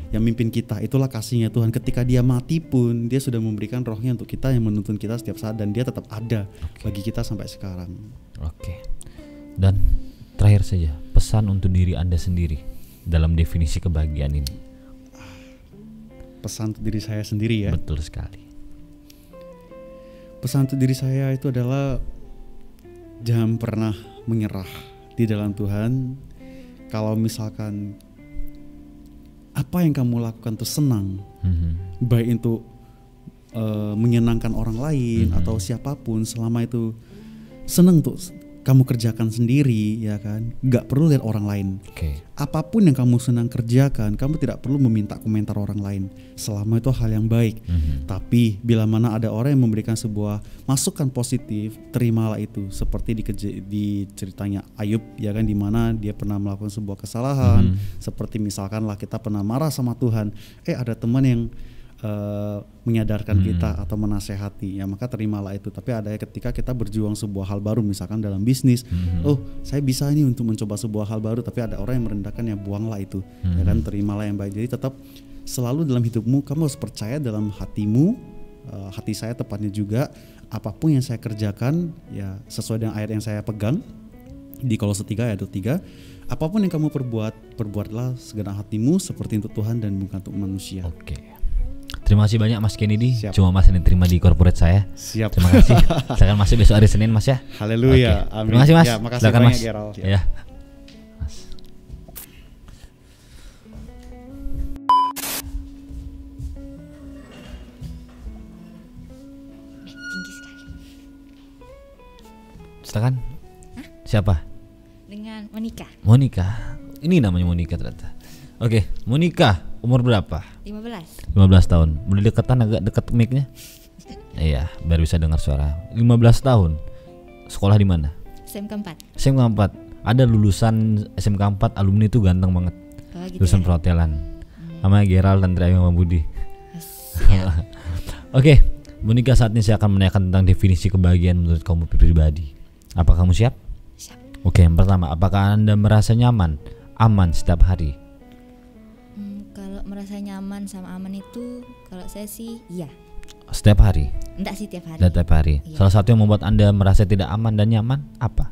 F: yang memimpin kita. Itulah kasihnya Tuhan. Ketika dia mati pun, dia sudah memberikan rohnya untuk kita, yang menuntun kita setiap saat, dan dia tetap ada bagi kita sampai sekarang.
C: Oke. Dan terakhir saja, pesan untuk diri Anda sendiri dalam definisi kebahagiaan ini.
F: Pesan untuk diri saya sendiri ya.
C: Betul sekali.
F: Pesan untuk diri saya itu adalah jangan pernah menyerah di dalam Tuhan. Kalau misalkan apa yang kamu lakukan itu senang, baik itu menyenangkan orang lain atau siapapun, selama itu senang tuh kamu kerjakan sendiri, ya kan, nggak perlu lihat orang lain. Apapun yang kamu senang kerjakan, kamu tidak perlu meminta komentar orang lain, selama itu hal yang baik. Tapi bila mana ada orang yang memberikan sebuah masukan positif, terimalah itu. Seperti di ceritanya Ayub, ya kan, di mana dia pernah melakukan sebuah kesalahan. Seperti misalkan lah kita pernah marah sama Tuhan, ada teman yang menyadarkan kita atau menasehati, ya maka terimalah itu. Tapi ada ketika kita berjuang sebuah hal baru, misalkan dalam bisnis, saya bisa ini untuk mencoba sebuah hal baru, tapi ada orang yang merendahkan, ya buanglah itu, ya kan, terimalah yang baik. Jadi tetap selalu dalam hidupmu kamu harus percaya dalam hatimu, hati saya tepatnya juga, apapun yang saya kerjakan ya sesuai dengan ayat yang saya pegang di Kolose 3 ayat 3, apapun yang kamu perbuatlah segenap hatimu seperti untuk Tuhan dan bukan untuk manusia.
C: Terima kasih banyak Mas Kennedy.
F: Siap.
C: Cuma Mas yang terima di corporate saya.
F: Siap.
C: Terima kasih. Silakan masuk besok hari Senin Mas ya.
F: Haleluya.
C: Oke.
F: Amin.
C: Terima kasih Mas.
F: Ya, makasih
C: Silakan
F: banyak,
C: Mas.
F: Gerald.
C: Ya. Mas.
G: Tinggi sekali.
C: Silakan. Siapa?
G: Dengan Monica.
C: Monica. Ini namanya Monica ternyata. Oke, Monica, umur berapa?
G: 15.
C: 15 tahun. Boleh deketan agak dekat mic-nya? Iya, biar bisa dengar suara. 15 tahun. Sekolah di mana?
G: SMK 4.
C: SMK 4. Ada lulusan SMK 4 alumni itu ganteng banget.
G: Oh, gitu
C: Lulusan
G: ya?
C: perhotelan. Namanya Gerald dan Triayong Budi.
G: Siap.
C: Oke, Monica, saat ini saya akan menanyakan tentang definisi kebahagiaan menurut kamu pribadi. Apa kamu siap?
G: Siap.
C: Oke, yang pertama, apakah Anda merasa nyaman, aman setiap hari?
G: Kalau merasa nyaman sama aman itu, kalau saya sih iya.
C: Setiap hari?
G: Enggak sih tiap hari.
C: Setiap hari.
G: Iya.
C: Salah satu yang membuat Anda merasa tidak aman dan nyaman apa?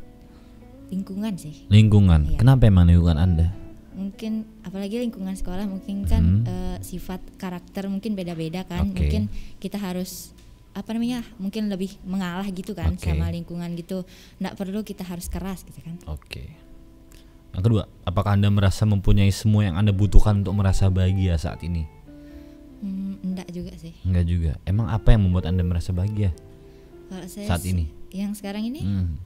G: Lingkungan sih.
C: Lingkungan.
G: Iya.
C: Kenapa emang lingkungan Anda?
G: Mungkin apalagi lingkungan sekolah mungkin kan sifat karakter mungkin beda-beda kan.
C: Oke.
G: Mungkin kita harus mungkin lebih mengalah gitu kan
C: Oke.
G: sama lingkungan gitu. Nggak perlu kita harus keras gitu kan.
C: Oke. Yang kedua, apakah Anda merasa mempunyai semua yang Anda butuhkan untuk merasa bahagia saat ini?
G: Enggak juga sih.
C: Enggak juga. Emang apa yang membuat Anda merasa bahagia
G: Kalau saya
C: saat ini?
G: yang sekarang ini
C: Hmm.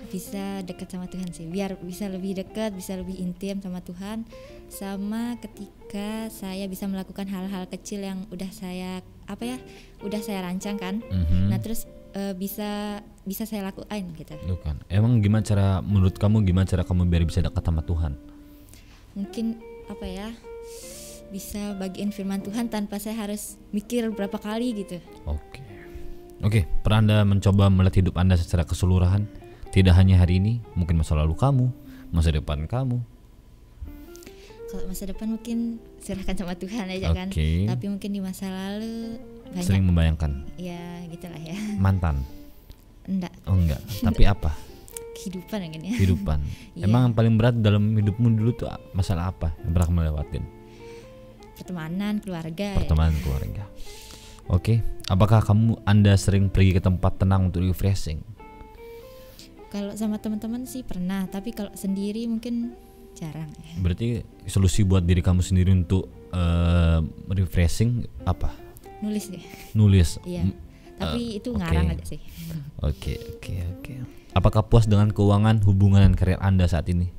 G: bisa dekat sama Tuhan sih, biar bisa lebih dekat, bisa lebih intim sama Tuhan, sama ketika saya bisa melakukan hal-hal kecil yang udah saya rancang kan. Nah terus bisa saya lakuin gitu.
C: Tuh kan. Emang menurut kamu gimana cara kamu biar bisa dekat sama Tuhan?
G: Mungkin bisa bagiin firman Tuhan tanpa saya harus mikir berapa kali gitu.
C: Oke, pernah Anda mencoba melihat hidup Anda secara keseluruhan? Tidak hanya hari ini, mungkin masa lalu kamu, masa depan kamu.
G: Kalau masa depan mungkin serahkan sama Tuhan aja kan.
C: Oke.
G: Tapi mungkin di masa lalu banyak
C: Sering membayangkan
G: ya gitulah ya.
C: mantan?
G: Enggak,
C: Oh enggak, tapi apa?
G: kehidupan mungkin ya.
C: Kehidupan.
G: Iya.
C: Emang yang paling berat dalam hidupmu dulu tuh masalah apa yang pernah kamu lewatin?
G: Pertemanan, keluarga.
C: Pertemanan, keluarga. Oke, apakah Anda sering pergi ke tempat tenang untuk refreshing?
G: Kalau sama teman-teman sih pernah, tapi kalau sendiri mungkin jarang ya.
C: Berarti solusi buat diri kamu sendiri untuk refreshing apa?
G: Nulis ya.
C: Nulis.
G: Iya. Tapi itu
C: oke.
G: ngarang aja sih.
C: Oke. Apakah puas dengan keuangan, hubungan dan karir Anda saat ini?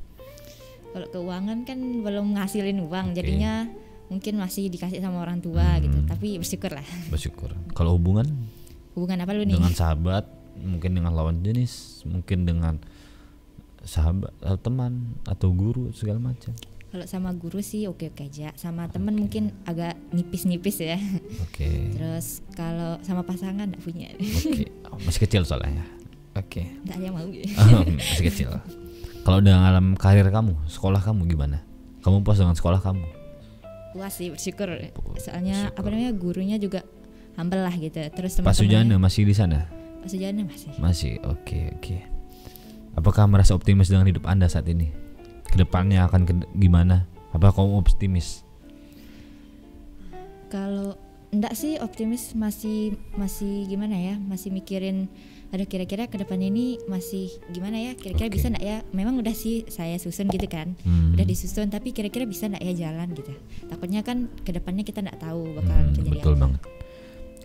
G: Kalau keuangan kan belum ngasilin uang,
C: Oke.
G: jadinya mungkin masih dikasih sama orang tua gitu. Tapi bersyukur lah.
C: Bersyukur. Kalau hubungan
G: Hubungan apa lu nih?
C: dengan sahabat, mungkin dengan lawan jenis, mungkin dengan sahabat atau teman atau guru segala macam.
G: Kalau sama guru sih oke-oke aja. Sama temen mungkin agak nipis-nipis ya.
C: Oke.
G: Terus kalau sama pasangan enggak punya.
C: Oke. Oh, masih kecil soalnya. Oke.
G: Enggak ada yang mau gitu.
C: Masih kecil. Kalau dalam karir kamu, sekolah kamu gimana? Kamu puas dengan sekolah kamu?
G: Puas sih, bersyukur. Soalnya
C: Bersyukur.
G: gurunya juga humble lah gitu. Terus
C: Pak Sujana masih di sana?
G: Pak Sujana masih.
C: Masih. Oke. Apakah merasa optimis dengan hidup Anda saat ini? Kedepannya akan gimana? Apa kamu optimis?
G: Kalau enggak sih optimis, masih gimana ya? Masih mikirin ada kira-kira ke depan ini masih gimana ya? Kira-kira
C: Oke.
G: bisa enggak ya? Memang udah sih saya susun gitu kan. Udah disusun, tapi kira-kira bisa enggak ya jalan gitu. Takutnya kan ke depannya kita enggak tahu bakal terjadi
C: Betul
G: apa.
C: banget.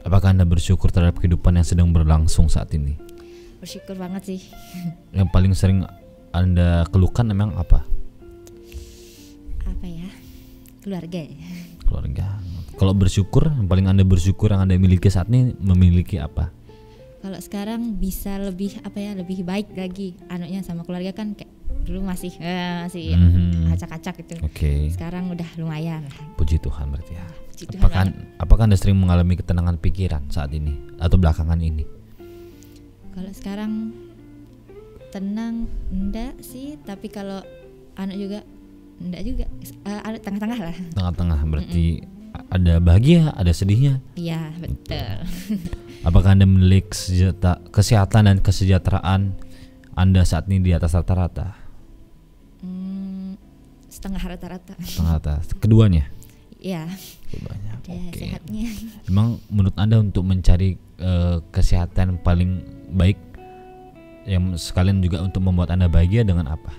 C: Apakah Anda bersyukur terhadap kehidupan yang sedang berlangsung saat ini?
G: Bersyukur banget sih.
C: Yang paling sering Anda keluhkan memang apa?
G: Apa ya? Keluarga ya.
C: Keluarga. Kalau bersyukur, yang paling Anda bersyukur yang Anda miliki saat ini memiliki apa?
G: Kalau sekarang bisa lebih lebih baik lagi anunya sama keluarga kan, kayak dulu masih acak-acak gitu.
C: Oke.
G: Sekarang udah lumayan lah.
C: Puji Tuhan berarti ya.
G: Puji Tuhan
C: Apakah Anda sering mengalami ketenangan pikiran saat ini atau belakangan ini?
G: Kalau sekarang tenang enggak sih, tapi kalau anak juga enggak juga, tengah-tengah lah.
C: Tengah-tengah berarti ada bahagia, ada sedihnya.
G: Iya betul.
C: Apakah Anda memiliki kesehatan dan kesejahteraan Anda saat ini di atas rata-rata?
G: Setengah rata-rata.
C: Setengah rata. Keduanya?
G: Iya.
C: Keduanya.
G: Ya,
C: Oke.
G: sehatnya.
C: Emang menurut Anda untuk mencari kesehatan paling baik yang sekalian juga untuk membuat Anda bahagia dengan apa?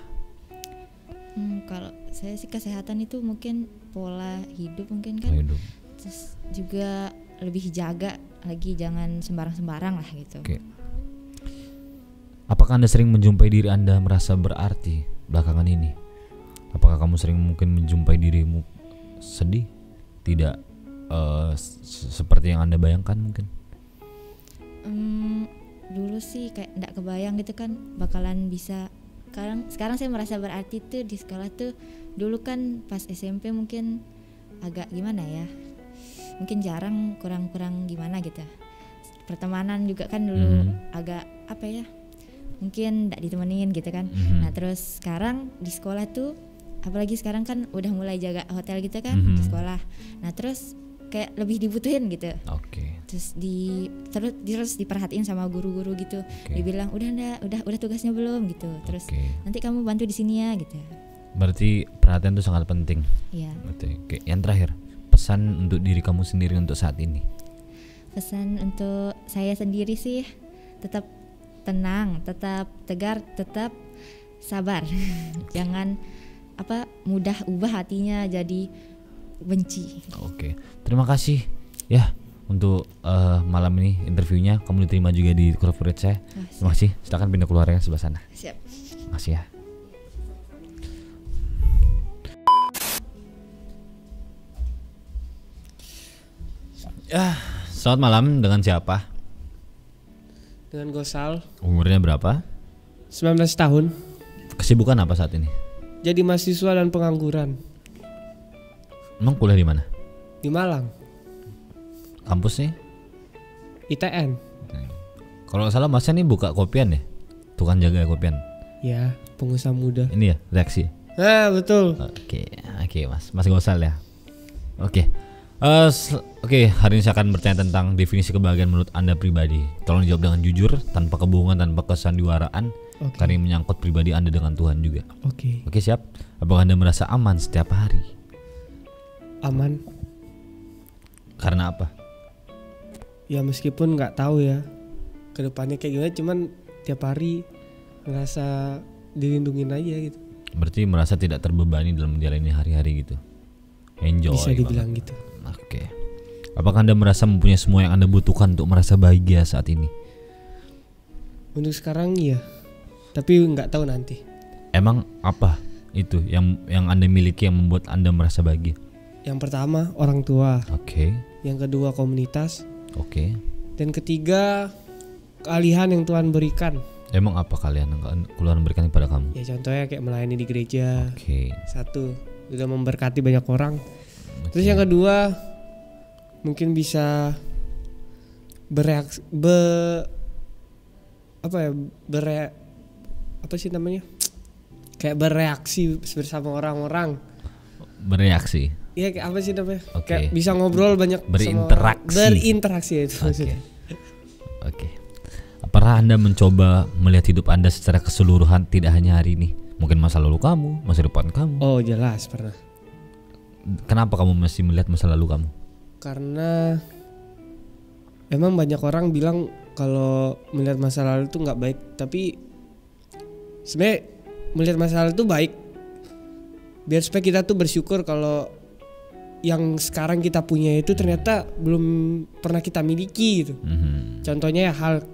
G: Kalau saya sih kesehatan itu mungkin pola hidup mungkin kan.
C: Hidup.
G: Terus juga lebih jaga lagi, jangan sembarang-sembarang lah gitu.
C: Oke. Apakah Anda sering menjumpai diri Anda merasa berarti belakangan ini? Apakah kamu sering mungkin menjumpai dirimu sedih? Tidak seperti yang Anda bayangkan mungkin?
G: Dulu sih kayak enggak kebayang gitu kan bakalan bisa. Sekarang saya merasa berarti tuh di sekolah tuh. Dulu kan pas SMP mungkin agak gimana ya, mungkin jarang, kurang gimana gitu. Pertemanan juga kan dulu agak mungkin enggak ditemenin gitu kan. Nah terus sekarang di sekolah tuh, apalagi sekarang kan udah mulai jaga hotel gitu kan di sekolah. Nah terus kayak lebih dibutuhin gitu.
C: Oke.
G: Terus diperhatiin sama guru-guru gitu. Dibilang udah tugasnya belum gitu. Terus nanti kamu bantu di sini ya gitu.
C: Berarti perhatian itu sangat penting.
G: Iya.
C: Oke, yang terakhir, pesan untuk diri kamu sendiri untuk saat ini.
G: Pesan untuk saya sendiri sih, tetap tenang, tetap tegar, tetap sabar. Jangan mudah ubah hatinya jadi benci.
C: Oke, terima kasih ya untuk malam ini interviewnya. Kamu diterima juga di corporate saya. Terima kasih. Silakan pindah keluar ya sebelah sana.
G: Siap.
C: Terima kasih ya. Selamat malam, dengan siapa?
H: Dengan Gosal,
C: Umurnya berapa?
H: 19 tahun,
C: Kesibukan apa saat ini?
H: jadi mahasiswa dan pengangguran
C: Emang kuliah di mana?
H: di Malang,
C: Kampusnya?
H: ITN.
C: Kalau nggak salah masnya nih buka kopian ya? Tukang jaga kopian.
H: Ya, pengusaha muda.
C: Ini ya, reaksi.
H: Nah, betul.
C: Oke, Mas Gosal ya. Oke. Oke, hari ini saya akan bertanya tentang definisi kebahagiaan menurut Anda pribadi. Tolong dijawab dengan jujur, tanpa kebohongan, tanpa kesandiwaraan. Karena ini menyangkut pribadi Anda dengan Tuhan juga.
H: Oke.
C: Oke, siap? Apakah Anda merasa aman setiap hari?
H: Aman.
C: Karena apa?
H: Ya meskipun nggak tahu ya kedepannya kayak gimana, cuman tiap hari ngerasa dilindungin aja gitu.
C: Berarti merasa tidak terbebani dalam menjalani hari-hari gitu. Enjoy.
H: Bisa dibilang gitu.
C: Oke. Apakah Anda merasa mempunyai semua yang Anda butuhkan untuk merasa bahagia saat ini?
H: Untuk sekarang iya, tapi nggak tahu nanti.
C: Emang apa itu yang Anda miliki yang membuat Anda merasa bahagia?
H: Yang pertama orang tua,
C: Oke.
H: yang kedua komunitas,
C: Oke.
H: dan ketiga kealihan yang Tuhan berikan.
C: Emang apa kalian yang Tuhan berikan kepada kamu?
H: Ya contohnya kayak melayani di gereja.
C: Oke.
H: Satu, udah memberkati banyak orang. Terus yang kedua, mungkin bisa bereaksi, kayak bereaksi bersama orang-orang.
C: Bereaksi.
H: Iya, kayak apa sih namanya?
C: Oke.
H: Kayak bisa ngobrol banyak
C: Berinteraksi.
H: sama orang. Berinteraksi itu
C: Oke.
H: maksudnya.
C: Oke. Apakah Anda mencoba melihat hidup Anda secara keseluruhan, tidak hanya hari ini? Mungkin masa lalu kamu, masa depan kamu.
H: Oh, jelas pernah.
C: Kenapa kamu masih melihat masa lalu kamu?
H: Karena memang banyak orang bilang kalau melihat masa lalu itu nggak baik, tapi sebenarnya melihat masa lalu itu baik biar supaya kita tuh bersyukur kalau yang sekarang kita punya itu ternyata belum pernah kita miliki gitu. Contohnya ya hal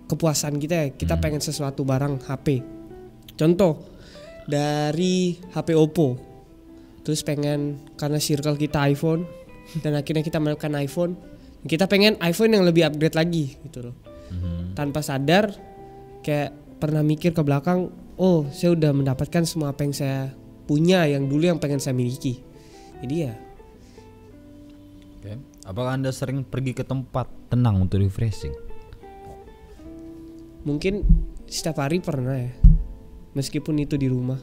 H: kepuasan kita ya, kita pengen sesuatu barang HP. Contoh dari HP Oppo, terus pengen karena circle kita iPhone dan akhirnya kita melakukan iPhone, kita pengen iPhone yang lebih upgrade lagi gitu loh. Tanpa sadar kayak pernah mikir ke belakang, oh saya udah mendapatkan semua apa yang saya punya yang dulu yang pengen saya miliki. Jadi ya.
C: Oke. Apakah Anda sering pergi ke tempat tenang untuk refreshing?
H: Mungkin setiap hari pernah ya, meskipun itu di rumah.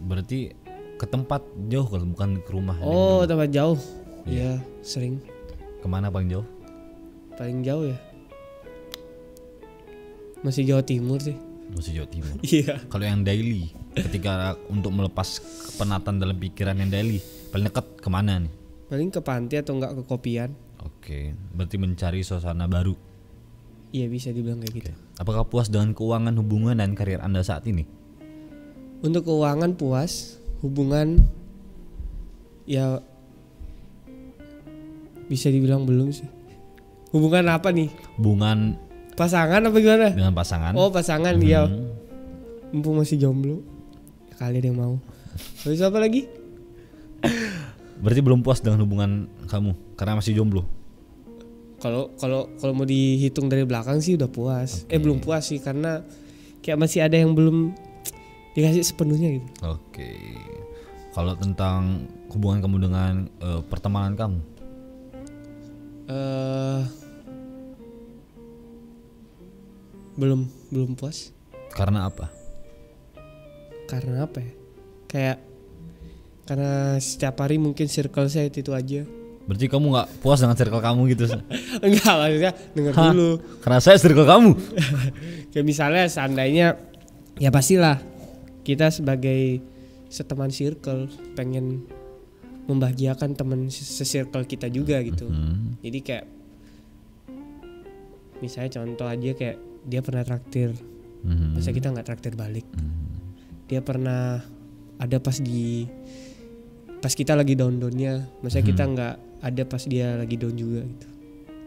C: Berarti ke tempat jauh kalau bukan ke rumah.
H: Oh, tempat jauh. Iya, sering.
C: Kemana paling jauh?
H: Paling jauh ya masih Jawa Timur sih.
C: Masih Jawa Timur.
H: Iya.
C: Kalau yang daily, ketika untuk melepas penatan dalam pikiran yang daily, paling dekat kemana nih?
H: Paling ke pantai atau enggak ke kopian.
C: Oke, berarti mencari suasana baru.
H: Iya, bisa dibilang kayak gitu.
C: Apakah puas dengan keuangan, hubungan, dan karir Anda saat ini?
H: Untuk keuangan puas, hubungan ya bisa dibilang belum sih. Hubungan apa nih?
C: Hubungan
H: Pasangan apa gimana?
C: dengan pasangan?
H: Oh, pasangan ya. Mumpung masih jomblo, ya kali ada yang mau. Terus apa lagi?
C: Berarti belum puas dengan hubungan kamu karena masih jomblo.
H: Kalau mau dihitung dari belakang sih udah puas. Belum puas sih karena kayak masih ada yang belum dikasih sepenuhnya gitu.
C: Oke. Kalau tentang hubungan kamu dengan pertemanan kamu?
H: Belum puas.
C: Karena apa?
H: Karena apa ya? Kayak karena setiap hari mungkin circle saya itu aja.
C: Berarti kamu nggak puas dengan circle kamu gitu?
H: Enggak, maksudnya denger dulu.
C: Karena saya circle kamu.
H: Kayak misalnya seandainya ya pastilah kita sebagai seteman circle, pengen membahagiakan teman se-circle kita juga gitu. Jadi kayak misalnya contoh aja kayak dia pernah traktir, masa kita nggak traktir balik. Dia pernah ada pas kita lagi down-downnya, masa kita nggak ada pas dia lagi down juga gitu.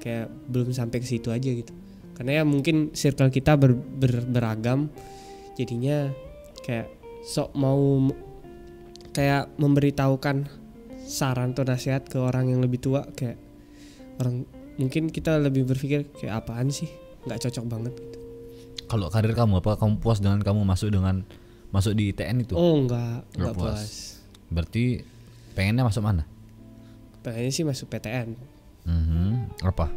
H: Kayak belum sampai ke situ aja gitu. Karena ya mungkin circle kita beragam, jadinya kayak sok mau kayak memberitahukan saran atau nasihat ke orang yang lebih tua, kayak orang mungkin kita lebih berpikir kayak apaan sih, nggak cocok banget gitu.
C: Kalau karir kamu, apakah kamu puas dengan kamu masuk di ITN itu?
H: Oh nggak puas.
C: Berarti pengennya masuk mana?
H: Pengennya sih masuk PTN.
C: Apa?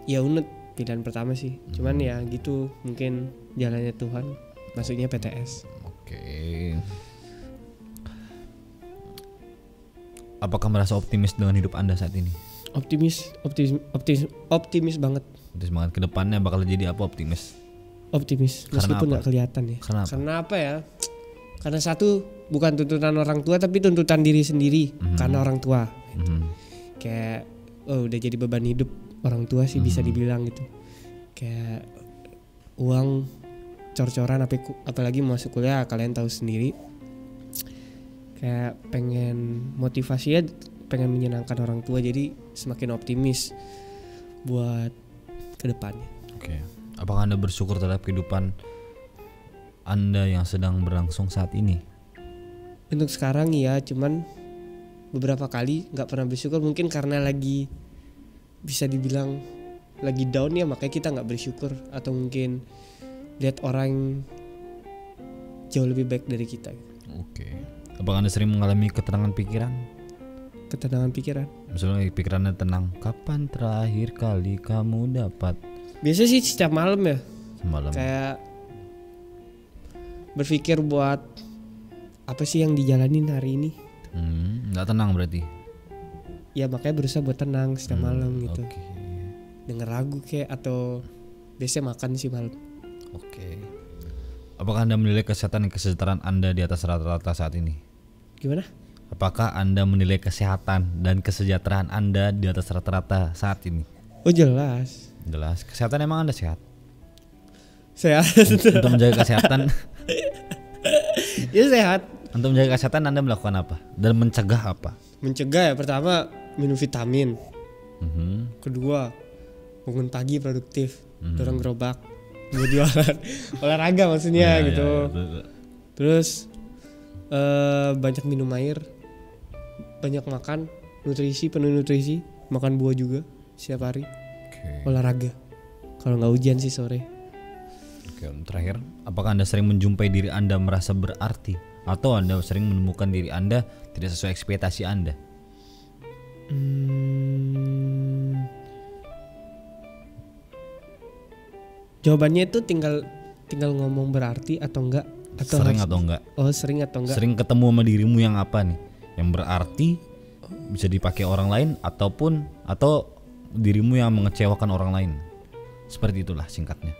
H: Ya UNED pilihan pertama sih. Cuman ya gitu, mungkin jalannya Tuhan, masuknya PTS.
C: Oke. Apakah merasa optimis dengan hidup Anda saat ini?
H: Optimis banget.
C: Optimis banget, ke depannya bakal jadi apa optimis?
H: Optimis,
C: Karena
H: meskipun
C: apa?
H: nggak kelihatan ya.
C: Karena apa?
H: Ya? Karena satu, bukan tuntutan orang tua tapi tuntutan diri sendiri. Karena orang tua. Kayak udah jadi beban hidup orang tua sih, bisa dibilang gitu. Kayak uang cor-coran, apalagi mau masuk kuliah, kalian tahu sendiri. Kayak pengen motivasinya, pengen menyenangkan orang tua, jadi semakin optimis buat kedepannya.
C: Oke. Apakah Anda bersyukur terhadap kehidupan Anda yang sedang berlangsung saat ini?
H: Untuk sekarang ya, cuman beberapa kali nggak pernah bersyukur, mungkin karena lagi bisa dibilang lagi down ya, makanya kita nggak bersyukur, atau mungkin lihat orang jauh lebih baik dari kita.
C: Oke. Apakah Anda sering mengalami ketenangan pikiran?
H: Ketenangan pikiran.
C: Misalnya pikirannya tenang, kapan terakhir kali kamu dapat?
H: Biasa sih setiap malam ya.
C: Semalam.
H: Kayak berpikir buat apa sih yang dijalanin hari ini.
C: Nggak tenang berarti?
H: Ya makanya berusaha buat tenang setiap malam gitu.
C: Oke.
H: Denger lagu kayak, atau biasanya makan sih malam.
C: Oke. Apakah Anda menilai kesehatan dan kesejahteraan Anda di atas rata-rata saat ini?
H: Gimana?
C: Apakah Anda menilai kesehatan dan kesejahteraan Anda di atas rata-rata saat ini?
H: Oh jelas.
C: Jelas. Kesehatan emang Anda sehat?
H: Sehat.
C: Untuk menjaga kesehatan.
H: Ya sehat.
C: Untuk menjaga kesehatan Anda melakukan apa? Dan mencegah apa?
H: Mencegah ya, pertama minum vitamin. Kedua, bangun pagi produktif, dorong gerobak, buat jualan, olahraga maksudnya gitu.
C: Ya.
H: Terus banyak minum air, banyak makan, penuh nutrisi, makan buah juga setiap hari. Olahraga. Kalau nggak hujan sih sore.
C: Oke, terakhir, apakah Anda sering menjumpai diri Anda merasa berarti, atau Anda sering menemukan diri Anda tidak sesuai ekspektasi Anda?
H: Jawabannya itu tinggal ngomong berarti atau enggak, atau
C: sering atau enggak?
H: Oh, sering atau enggak?
C: Sering ketemu sama dirimu yang apa nih? Yang berarti bisa dipakai orang lain atau dirimu yang mengecewakan orang lain. Seperti itulah singkatnya.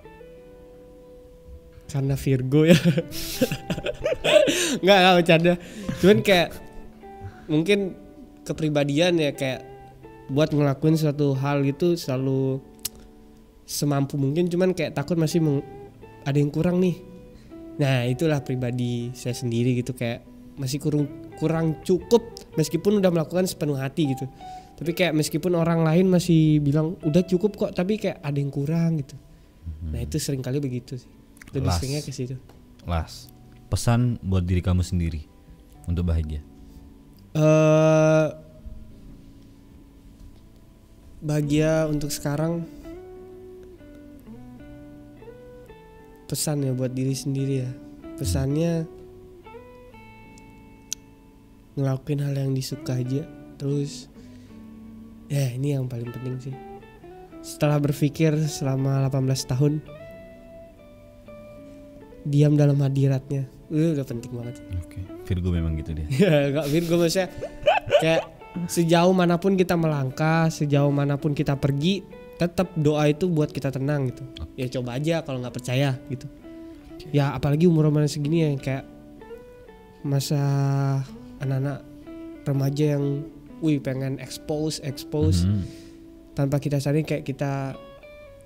H: Karena Virgo ya. Enggak bercanda. Cuman kayak mungkin kepribadian ya, kayak buat ngelakuin suatu hal gitu selalu semampu mungkin, cuman kayak takut masih ada yang kurang nih. Nah itulah pribadi saya sendiri gitu, kayak masih kurang cukup meskipun udah melakukan sepenuh hati gitu. Tapi kayak meskipun orang lain masih bilang udah cukup kok, tapi kayak ada yang kurang gitu. Nah itu sering kali begitu sih. Lebih seringnya ke situ.
C: Las, pesan buat diri kamu sendiri untuk bahagia.
H: Bahagia untuk sekarang, pesan ya buat diri sendiri ya. Pesannya ngelakuin hal yang disuka aja. Terus ya ini yang paling penting sih. Setelah berpikir selama 18 tahun, diam dalam hadiratnya. Udah penting banget.
C: Oke. Virgo memang gitu dia.
H: Ya gak Virgo, maksudnya kayak sejauh manapun kita melangkah, sejauh manapun kita pergi, tetap doa itu buat kita tenang gitu. Ya coba aja kalau nggak percaya gitu. Ya apalagi umur segini ya, kayak masa anak-anak remaja yang pengen expose tanpa kita sadari kayak kita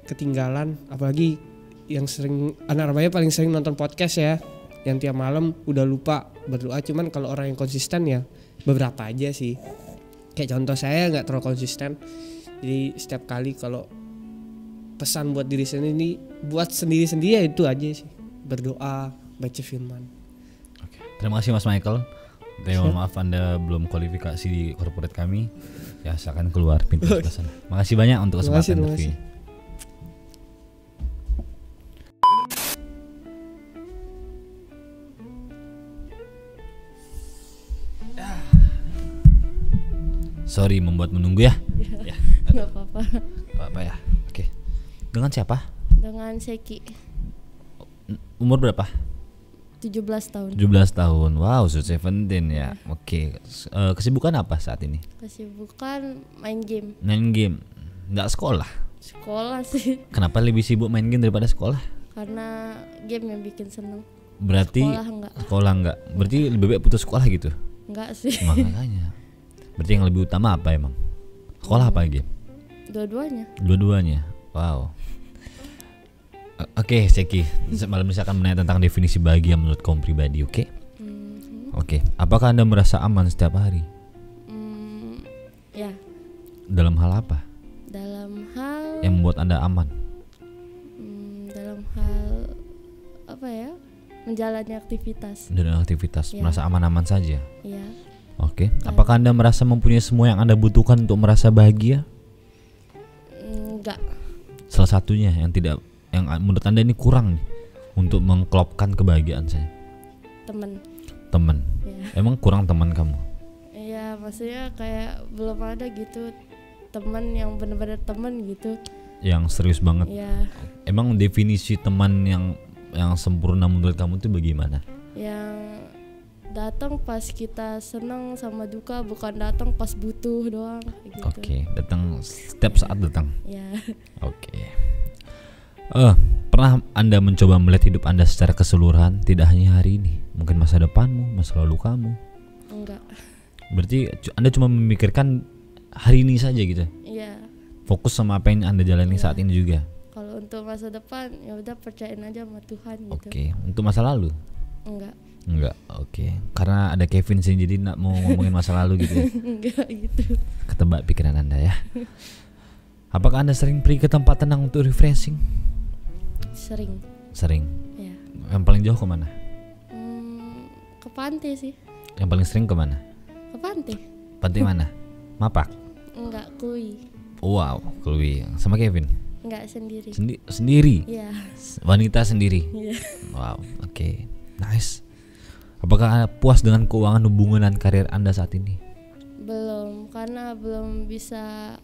H: ketinggalan. Apalagi yang sering, anak remaja paling sering nonton podcast ya, yang tiap malam udah lupa berdoa. Cuman kalau orang yang konsisten ya beberapa aja sih. Kayak contoh saya nggak terlalu konsisten, jadi setiap kali kalau pesan buat diri sendiri, buat sendiri-sendiri ya itu aja sih, berdoa, baca firman.
C: Oke. Terima kasih Mas Michael. Mohon maaf Anda belum kualifikasi di corporate kami. Ya silakan keluar pintu sebelah sana. Makasih banyak untuk kesempatan interview. Sorry membuat menunggu ya. Ya.
I: Nggak apa-apa.
C: Apa ya? Oke. Dengan siapa?
I: Dengan Seki.
C: Umur berapa?
I: 17 tahun.
C: 17 tahun. Wow, so 17 ya. Oke. Kesibukan apa saat ini?
I: Kesibukan main game.
C: Main game. Nggak sekolah?
I: Sekolah sih.
C: Kenapa lebih sibuk main game daripada sekolah?
I: Karena game yang bikin seneng.
C: Berarti
I: Sekolah enggak.
C: Berarti lebih baik putus sekolah gitu?
I: Enggak sih.
C: Makanya. Berarti yang lebih utama apa emang? Sekolah apa game?
I: Dua-duanya.
C: Dua-duanya. Wow. Oke, Seki. Malam ini saya akan menanya tentang definisi bahagia menurut kamu pribadi, oke? Oke. Apakah Anda merasa aman setiap hari?
I: Ya.
C: Dalam hal apa?
I: Dalam hal
C: yang membuat Anda aman?
I: Dalam hal apa ya? Menjalani aktivitas.
C: Dalam aktivitas,
I: ya.
C: Merasa aman-aman saja.
I: Iya.
C: Oke. Apakah Anda merasa mempunyai semua yang Anda butuhkan untuk merasa bahagia?
I: Enggak.
C: Salah satunya yang menurut Anda ini kurang nih untuk mengklopkan kebahagiaan saya. Teman.
I: Ya.
C: Emang kurang teman kamu?
I: Iya, maksudnya kayak belum ada gitu teman yang benar-benar teman gitu.
C: Yang serius banget.
I: Iya.
C: Emang definisi teman yang sempurna menurut kamu itu bagaimana?
I: Yang datang pas kita senang sama duka, bukan datang pas butuh doang gitu.
C: Oke, datang setiap saat datang.
I: Iya.
C: Oke. Pernah Anda mencoba melihat hidup Anda secara keseluruhan, tidak hanya hari ini, mungkin masa depanmu, masa lalu kamu?
I: Enggak.
C: Berarti Anda cuma memikirkan hari ini saja gitu?
I: Iya.
C: Fokus sama apa yang Anda jalani saat ini juga?
I: Kalau untuk masa depan ya udah percayain aja sama Tuhan gitu.
C: Oke. Untuk masa lalu?
I: Enggak.
C: Oke. Karena ada Kevin sih, jadi nak mau ngomongin masa lalu gitu ya?
I: Enggak gitu.
C: Ketebak pikiran Anda ya. Apakah Anda sering pergi ke tempat tenang untuk refreshing? Sering.
I: Ya.
C: Yang paling jauh kemana?
I: Ke pantai sih.
C: Yang paling sering kemana?
I: Ke pantai.
C: Pantai mana? Mapak?
I: Enggak, Kui.
C: Wow, Kui. Sama Kevin?
I: Enggak, sendiri.
C: Sendiri?
I: Iya.
C: Wanita sendiri?
I: Iya.
C: Wow, oke. Nice. Apakah Anda puas dengan keuangan hubungan dan karir Anda saat ini?
I: Belum, karena belum bisa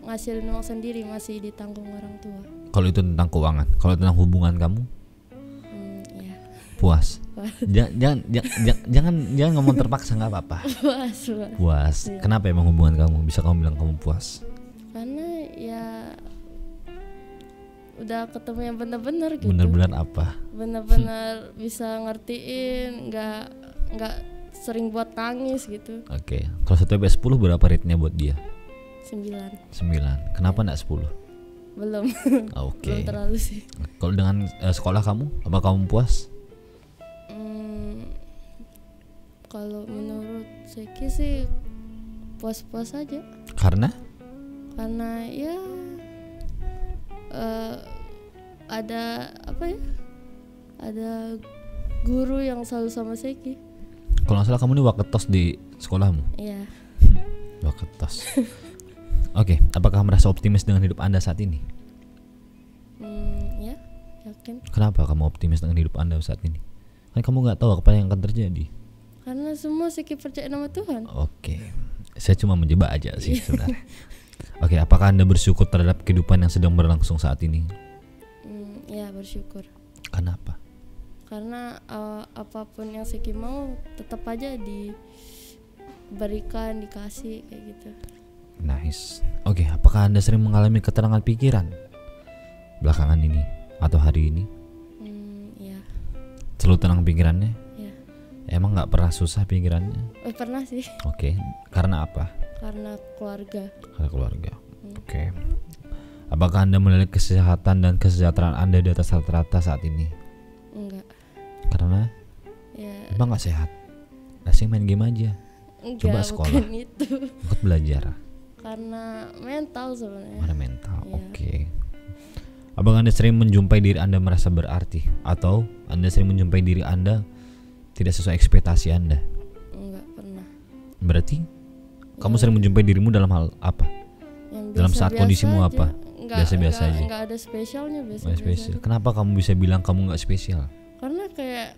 I: ngasilin uang sendiri, masih ditanggung orang tua.
C: Kalau itu tentang keuangan, kalau tentang hubungan kamu?
I: Ya.
C: Puas. Jangan ngomong terpaksa, nggak apa-apa. Puas. Ya. Kenapa emang hubungan kamu bisa kamu bilang kamu puas?
I: Karena ya udah ketemu yang benar-benar gitu.
C: Benar-benar apa?
I: Benar-benar bisa ngertiin, nggak sering buat nangis gitu.
C: Oke. Kalau 1-10 berapa rate-nya buat dia?
I: 9.
C: Kenapa enggak 10?
I: Belum.
C: Oke.
I: Belum terlalu sih.
C: Kalau dengan sekolah kamu, apa kamu puas?
I: Kalau menurut Seki sih puas-puas aja.
C: Karena
I: ya ada apa ya? Ada guru yang selalu sama Seki.
C: Kalau nggak salah kamu ini waketos di sekolahmu?
I: Iya.
C: Waketos. Oke, apakah merasa optimis dengan hidup Anda saat ini?
I: Ya, yakin.
C: Kenapa kamu optimis dengan hidup Anda saat ini? Kan kamu nggak tahu apa yang akan terjadi.
I: Karena semua Seki percaya nama Tuhan.
C: Oke, saya cuma menjebak aja sih sebenarnya. Oke, apakah Anda bersyukur terhadap kehidupan yang sedang berlangsung saat ini?
I: Ya, bersyukur.
C: Kenapa?
I: Karena apapun yang Seki mau tetap aja diberikan, dikasih kayak gitu.
C: Nice. Oke, apakah Anda sering mengalami keterangan pikiran belakangan ini atau hari ini?
I: Ya.
C: Selalu tenang pikirannya?
I: Ya.
C: Emang nggak pernah susah pikirannya?
I: Pernah sih.
C: Oke, karena apa?
I: Karena keluarga.
C: Karena keluarga. Oke. Apakah Anda melihat kesehatan dan kesejahteraan Anda di atas rata-rata saat ini?
I: Enggak.
C: Karena
I: Ya.
C: emang nggak sehat. Asing main game aja.
I: Enggak,
C: Coba sekolah.
I: bukan itu.
C: Ikut belajar.
I: Karena mental sebenarnya.
C: Ada mental.
I: Iya.
C: Oke. Apakah Anda sering menjumpai diri Anda merasa berarti, atau Anda sering menjumpai diri Anda tidak sesuai ekspektasi Anda?
I: Enggak pernah.
C: Berarti kamu sering menjumpai dirimu dalam hal apa?
I: Yang
C: Dalam saat
I: biasa-biasa
C: kondisimu
I: aja.
C: apa? Biasa-biasa aja.
I: Enggak ada spesialnya,
C: Nggak
I: biasa-biasa.
C: spesial. Kenapa kamu bisa bilang kamu nggak spesial?
I: Karena kayak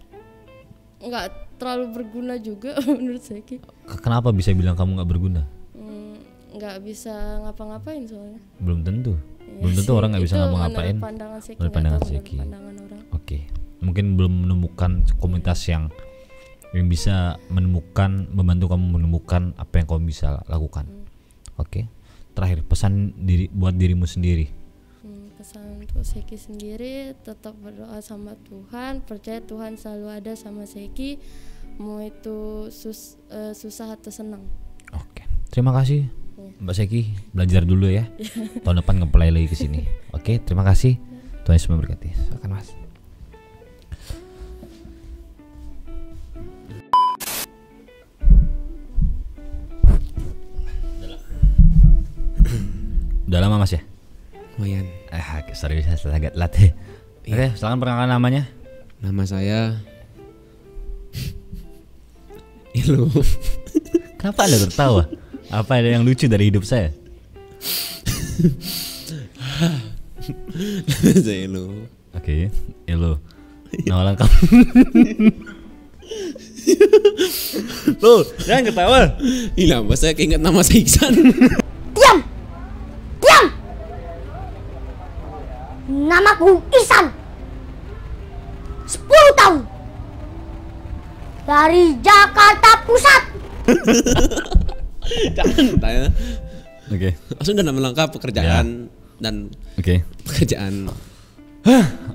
I: enggak terlalu berguna juga menurut saya.
C: Kenapa bisa bilang kamu nggak berguna?
I: Nggak bisa ngapa-ngapain soalnya.
C: Belum tentu.
I: Iya
C: Belum tentu
I: sih,
C: orang nggak bisa
I: itu
C: ngapa-ngapain.
I: menurut pandangan Seki,
C: Menurut
I: nggak
C: pandangan
I: tahu menurut
C: Seki.
I: pandangan orang.
C: Oke. Mungkin belum menemukan komunitas yang bisa membantu kamu menemukan apa yang kamu bisa lakukan. Oke. Terakhir, pesan buat dirimu sendiri.
I: Pesan untuk Seki sendiri, tetap berdoa sama Tuhan, percaya Tuhan selalu ada sama Seki, mau itu susah atau senang.
C: Oke. Terima kasih Mbak Seki, belajar dulu ya. Tahun depan nge-play lagi ke sini. Oke, terima kasih. Tuhan Yesus memberkati. Silakan Mas. Udah lama Mas ya?
J: Lumayan.
C: Sorry saya agak latih. Oke, silakan perkenalkan namanya.
J: Nama saya Ilo.
C: Kenapa Anda tertawa? Apa ada yang lucu dari hidup saya?
J: Nama saya Ilo.
C: Oke, Elo. Nama lengkap. Loh, jangan ketawa.
J: Ih, lama saya keinget nama saya Iksan.
K: Diam! Diam! Namaku Ihsan. 10 tahun. Dari Jakarta Pusat.
J: Jangan tanya.
C: Oke.
J: Langsung udah nama lengkap, pekerjaan dan
C: Oke.
J: pekerjaan.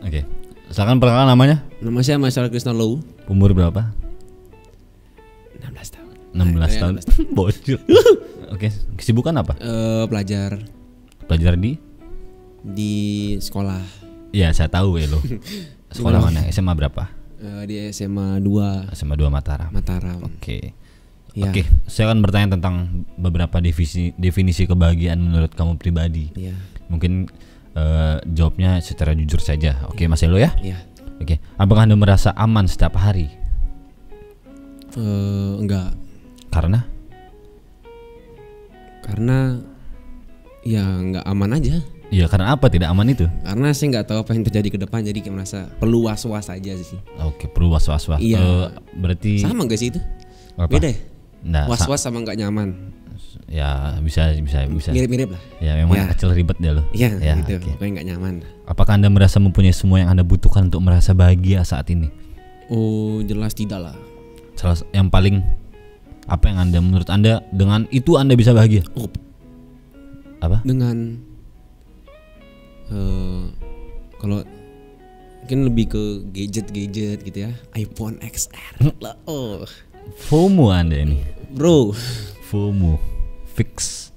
C: Oke. Silakan perkenalkan namanya.
J: Nama saya Masyarakat Krishna Low.
C: Umur berapa?
J: 16 tahun.
C: 16 tahun. Bocil. Oke, kesibukan apa?
J: Pelajar
C: Belajar di?
J: di sekolah.
C: Iya, saya tahu Elo. Sekolah mana? SMA berapa?
J: Di SMA 2
C: SMA 2 Mataram. Oke.
J: Ya.
C: Oke, saya akan bertanya tentang beberapa definisi kebahagiaan menurut kamu pribadi.
J: Iya.
C: Mungkin jawabnya secara jujur saja. Oke, Mas Elo ya?
J: Iya.
C: Oke, apakah Anda merasa aman setiap hari?
J: Enggak. Karena ya enggak aman aja.
C: Iya, karena apa tidak aman itu?
J: Karena saya nggak tahu apa yang terjadi ke depan, jadi kayak merasa perlu was-was aja sih.
C: Oke, perlu was-was.
J: Iya.
C: Berarti
J: Sama gak sih itu?
C: apa?
J: Beda ya?
C: Nah,
J: Was-was sama nggak nyaman.
C: Ya bisa.
J: Mirip-mirip lah.
C: Ya memang
J: Ya.
C: kecil ribet deh loh.
J: Iya,
C: Ya,
J: gitu.
C: oke.
J: Pokoknya nggak nyaman.
C: Apakah Anda merasa mempunyai semua yang Anda butuhkan untuk merasa bahagia saat ini?
J: Oh, jelas tidak lah.
C: Salah yang paling apa yang Anda menurut Anda dengan itu Anda bisa bahagia?
J: Oh,
C: Apa?
J: dengan kalau mungkin lebih ke gadget gitu ya, iPhone XR lah. Oh,
C: FOMO Anda ini.
J: bro.
C: FOMO fix.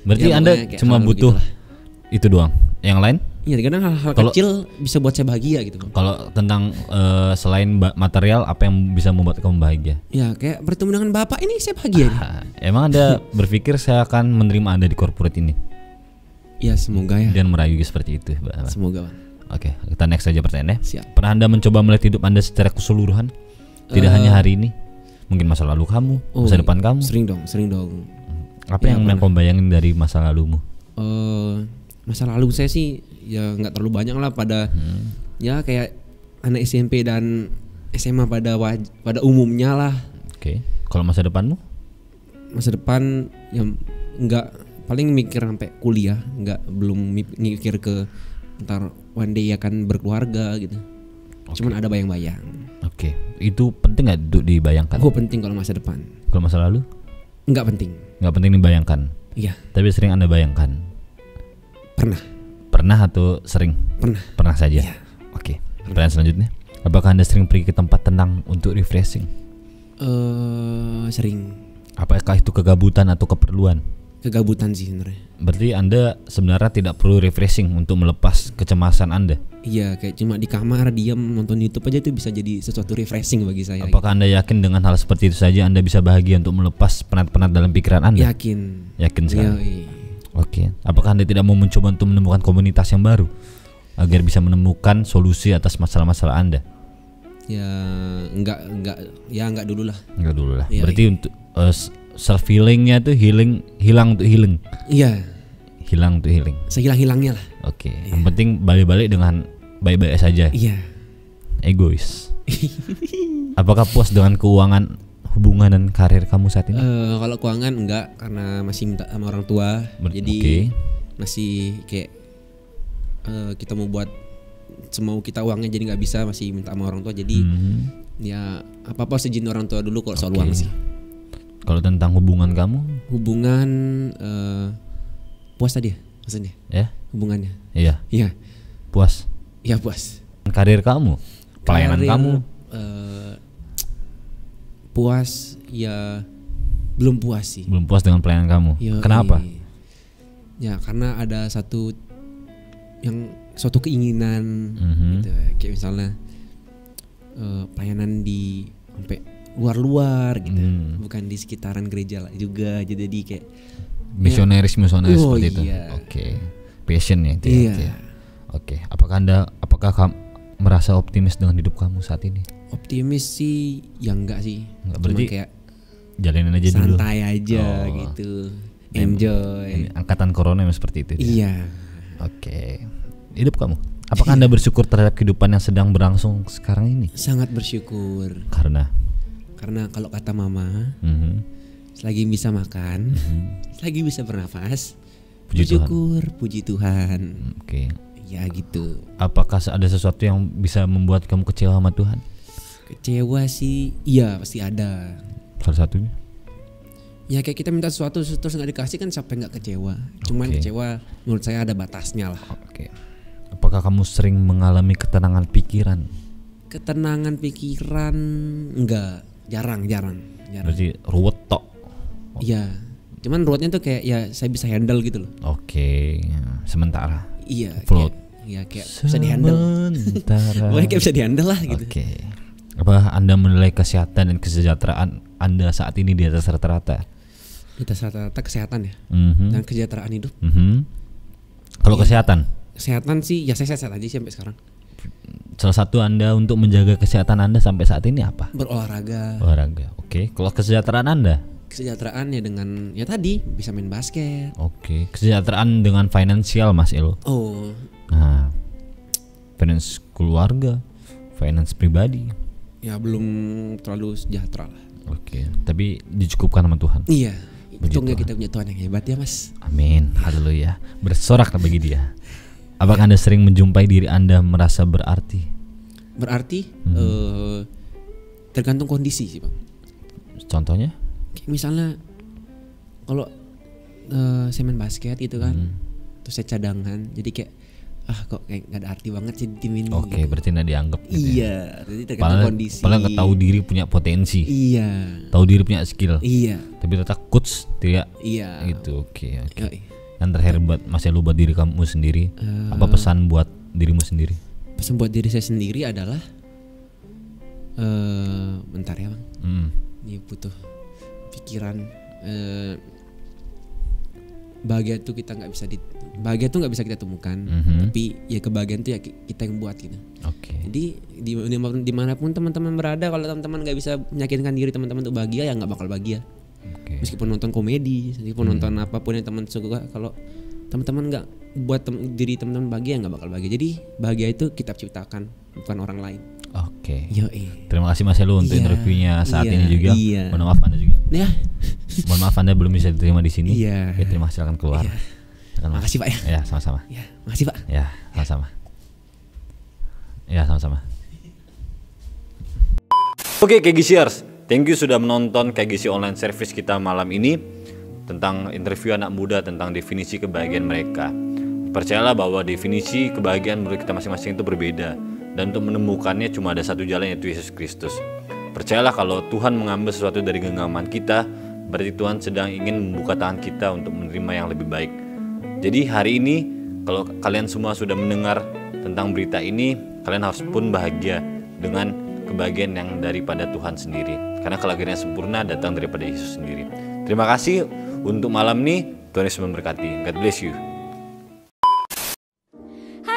C: Berarti
J: Ya,
C: Anda
J: pokoknya kayak
C: cuma
J: hal
C: butuh
J: begitulah.
C: itu doang. Yang lain?
J: Iya, kadang hal-hal
C: Kalau-
J: kecil bisa buat saya bahagia gitu.
C: Kalau tentang selain material, apa yang bisa membuat kamu bahagia?
J: Ya, kayak bertemu dengan bapak ini saya bahagia. nih.
C: Emang Anda berpikir saya akan menerima Anda di corporate ini
J: Ya, semoga ya.
C: dan merayu seperti itu, Pak?
J: Semoga, Bang.
C: Oke, kita next saja pertanyaannya.
J: Siap.
C: Pernah Anda mencoba melihat hidup Anda secara keseluruhan? Tidak hanya hari ini, mungkin masa lalu kamu, masa depan kamu.
J: Sering dong.
C: Apa
J: Ya,
C: yang
J: pernah.
C: kamu bayangin dari masa lalumu?
J: Masa lalu saya sih ya nggak terlalu banyak lah pada ya kayak anak SMP dan SMA pada umumnya lah.
C: Oke. Kalau masa depanmu?
J: Masa depan yang nggak, paling mikir sampai kuliah, belum mikir ke ntar one day akan berkeluarga gitu. Cuman ada bayang-bayang.
C: Oke. Itu penting nggak untuk dibayangkan?
J: Oh, penting kalau masa depan.
C: Kalau masa lalu?
J: Nggak penting.
C: Nggak penting dibayangkan.
J: Iya.
C: Tapi sering Anda bayangkan? Pernah atau sering? Pernah saja.
J: Iya.
C: Oke. Pertanyaan selanjutnya. Apakah Anda sering pergi ke tempat tenang untuk refreshing?
J: Sering
C: Apakah itu kegabutan atau keperluan?
J: kegabutan sih sebenarnya.
C: Berarti Anda sebenarnya tidak perlu refreshing untuk melepas kecemasan Anda.
J: Iya, kayak cuma di kamar diam nonton YouTube aja itu bisa jadi sesuatu refreshing bagi saya.
C: Apakah Anda yakin dengan hal seperti itu saja Anda bisa bahagia untuk melepas penat-penat dalam pikiran Anda?
J: Yakin.
C: Yakin sekali.
J: Yoi.
C: Oke. Apakah Anda tidak mau mencoba untuk menemukan komunitas yang baru agar bisa menemukan solusi atas masalah-masalah Anda?
J: Ya enggak dulu lah.
C: Enggak dulu lah.
J: Iya,
C: Berarti untuk self healingnya tuh hilang untuk healing.
J: Iya.
C: Hilang untuk healing.
J: Sehilang-hilangnya lah.
C: Oke. Yang penting balik-balik dengan baik-baik saja.
J: Iya.
C: Egois. Apakah puas dengan keuangan, hubungan dan karir kamu saat ini?
J: Kalau keuangan enggak, karena masih minta sama orang tua. Jadi masih kayak kita mau buat semau kita uangnya jadi nggak bisa, masih minta sama orang tua. Jadi ya apa-apa seizin orang tua dulu kalau soal uang sih.
C: Kalau tentang hubungan kamu?
J: Hubungan puas tadi ya maksudnya?
C: Ya.
J: Hubungannya?
C: Iya.
J: Iya.
C: Puas?
J: Iya puas.
C: Karir kamu? Pelayanan kamu?
J: Puas ya, belum puas sih.
C: Belum puas dengan pelayanan kamu? Kenapa?
J: Ya karena ada suatu keinginan gitu. Kayak misalnya pelayanan di sampai luar-luar gitu, bukan di sekitaran gereja lah juga. Jadi kayak
C: misionaris seperti itu.
J: Iya.
C: Oke. Passion ya itu.
J: Iya.
C: Ya. Oke. Apakah kamu merasa optimis dengan hidup kamu saat ini?
J: Optimis sih ya enggak sih.
C: Enggak, berarti
J: kayak
C: jalanin aja dulu.
J: Santai aja gitu. Enjoy.
C: Angkatan corona memang seperti itu.
J: Iya.
C: Oke. Hidup kamu. Apakah Anda bersyukur terhadap kehidupan yang sedang berlangsung sekarang ini?
J: Sangat bersyukur. Karena kalau kata mama, selagi bisa makan, selagi bisa bernafas, bersyukur, puji Tuhan.
C: Oke.
J: Ya gitu.
C: Apakah ada sesuatu yang bisa membuat kamu kecewa sama Tuhan?
J: Kecewa sih, iya pasti ada.
C: Salah satunya?
J: Ya kayak kita minta sesuatu terus nggak dikasih kan siapa yang nggak kecewa. Cuman kecewa menurut saya ada batasnya lah.
C: Oke. Apakah kamu sering mengalami ketenangan pikiran?
J: Ketenangan pikiran enggak, jarang.
C: Berarti ruwet tok.
J: Iya. Cuman ruwetnya tuh kayak ya saya bisa handle gitu loh.
C: Oke. Sementara.
J: Iya.
C: Float.
J: Kayak bisa dihandle. Pokoknya kayak bisa dihandle lah gitu.
C: Oke. Apa Anda menilai kesehatan dan kesejahteraan Anda saat ini di atas rata-rata?
J: Di atas rata-rata kesehatan ya. Dan kesejahteraan hidup.
C: Kalau kesehatan?
J: Kesehatan sih ya saya sehat aja sih sampai sekarang.
C: Salah satu Anda untuk menjaga kesehatan Anda sampai saat ini apa?
J: Berolahraga.
C: Oke. Kalau kesejahteraan Anda?
J: Kesejahteraan ya dengan ya tadi bisa main basket.
C: Oke. Kesejahteraan dengan finansial Mas Elo?
J: Oh.
C: Nah, finance keluarga, finance pribadi?
J: Ya belum terlalu sejahtera lah.
C: Oke. Tapi dicukupkan sama Tuhan?
J: Iya. Untungnya kita punya Tuhan yang hebat ya Mas.
C: Amin. Haleluya. Bersorak bagi dia. Apakah Anda sering menjumpai diri Anda merasa berarti?
J: Berarti tergantung kondisi sih Bang.
C: Contohnya?
J: Kayak misalnya kalau saya main basket gitu kan, terus saya cadangan, jadi kayak kok kayak nggak ada arti banget sih di tim ini.
C: Oke,
J: gitu.
C: berarti nggak dianggap.
J: Iya, jadi tergantung kondisi.
C: Padahal nggak tahu diri punya potensi.
J: Iya.
C: Tahu diri punya skill.
J: Iya.
C: Tapi tetap coach tidak.
J: Iya.
C: Gitu. Oke. Yang terakhir buat Mas Elu, buat diri kamu sendiri, apa pesan buat dirimu sendiri?
J: Pesan buat diri saya sendiri adalah bentar ya Bang. Ini butuh pikiran. Bahagia tuh kita nggak bisa bahagia tuh nggak bisa kita temukan, tapi ya kebahagiaan tuh ya kita yang buat gitu.
C: Oke.
J: Jadi dimanapun teman-teman berada, kalau teman-teman nggak bisa meyakinkan diri teman-teman untuk bahagia ya nggak bakal bahagia. Meskipun nonton komedi, meskipun nonton apapun yang teman suka, kalau teman-teman nggak buat diri teman-teman bahagia nggak bakal bahagia. Jadi bahagia itu kita ciptakan, bukan orang lain.
C: Oke.
J: Yoi.
C: Terima kasih Mas Elu untuk interviewnya saat ini juga. Mohon maaf Anda juga.
J: Ya.
C: Mohon maaf Anda belum bisa diterima di sini.
J: Iya.
C: Ya, terima kasih, silakan keluar.
J: Makasih Pak ya.
C: Ya, sama-sama.
J: Ya, makasih Pak.
C: Ya, sama-sama. Ya, sama-sama. Oke, KGCers. Thank you sudah menonton KGC online service kita malam ini tentang interview anak muda tentang definisi kebahagiaan mereka. Percayalah bahwa definisi kebahagiaan menurut kita masing-masing itu berbeda, dan untuk menemukannya cuma ada satu jalan, yaitu Yesus Kristus. Percayalah kalau Tuhan mengambil sesuatu dari genggaman kita, berarti Tuhan sedang ingin membuka tangan kita untuk menerima yang lebih baik. Jadi hari ini kalau kalian semua sudah mendengar tentang berita ini, kalian harus pun bahagia dengan kebahagiaan yang daripada Tuhan sendiri. Karena kelahiran yang sempurna datang daripada Yesus sendiri. Terima kasih untuk malam ini. Tuhan Yesus memberkati. God bless you.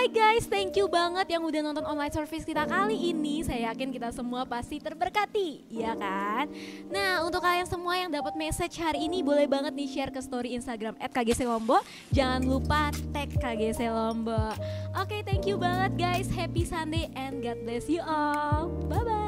A: Hai guys, thank you banget yang udah nonton online service kita kali ini. Saya yakin kita semua pasti terberkati, ya kan? Nah, untuk kalian semua yang dapat message hari ini, boleh banget nih share ke story Instagram @kgclombo. Jangan lupa tag KGC Lombo. Oke, thank you banget guys. Happy Sunday and God bless you all. Bye-bye.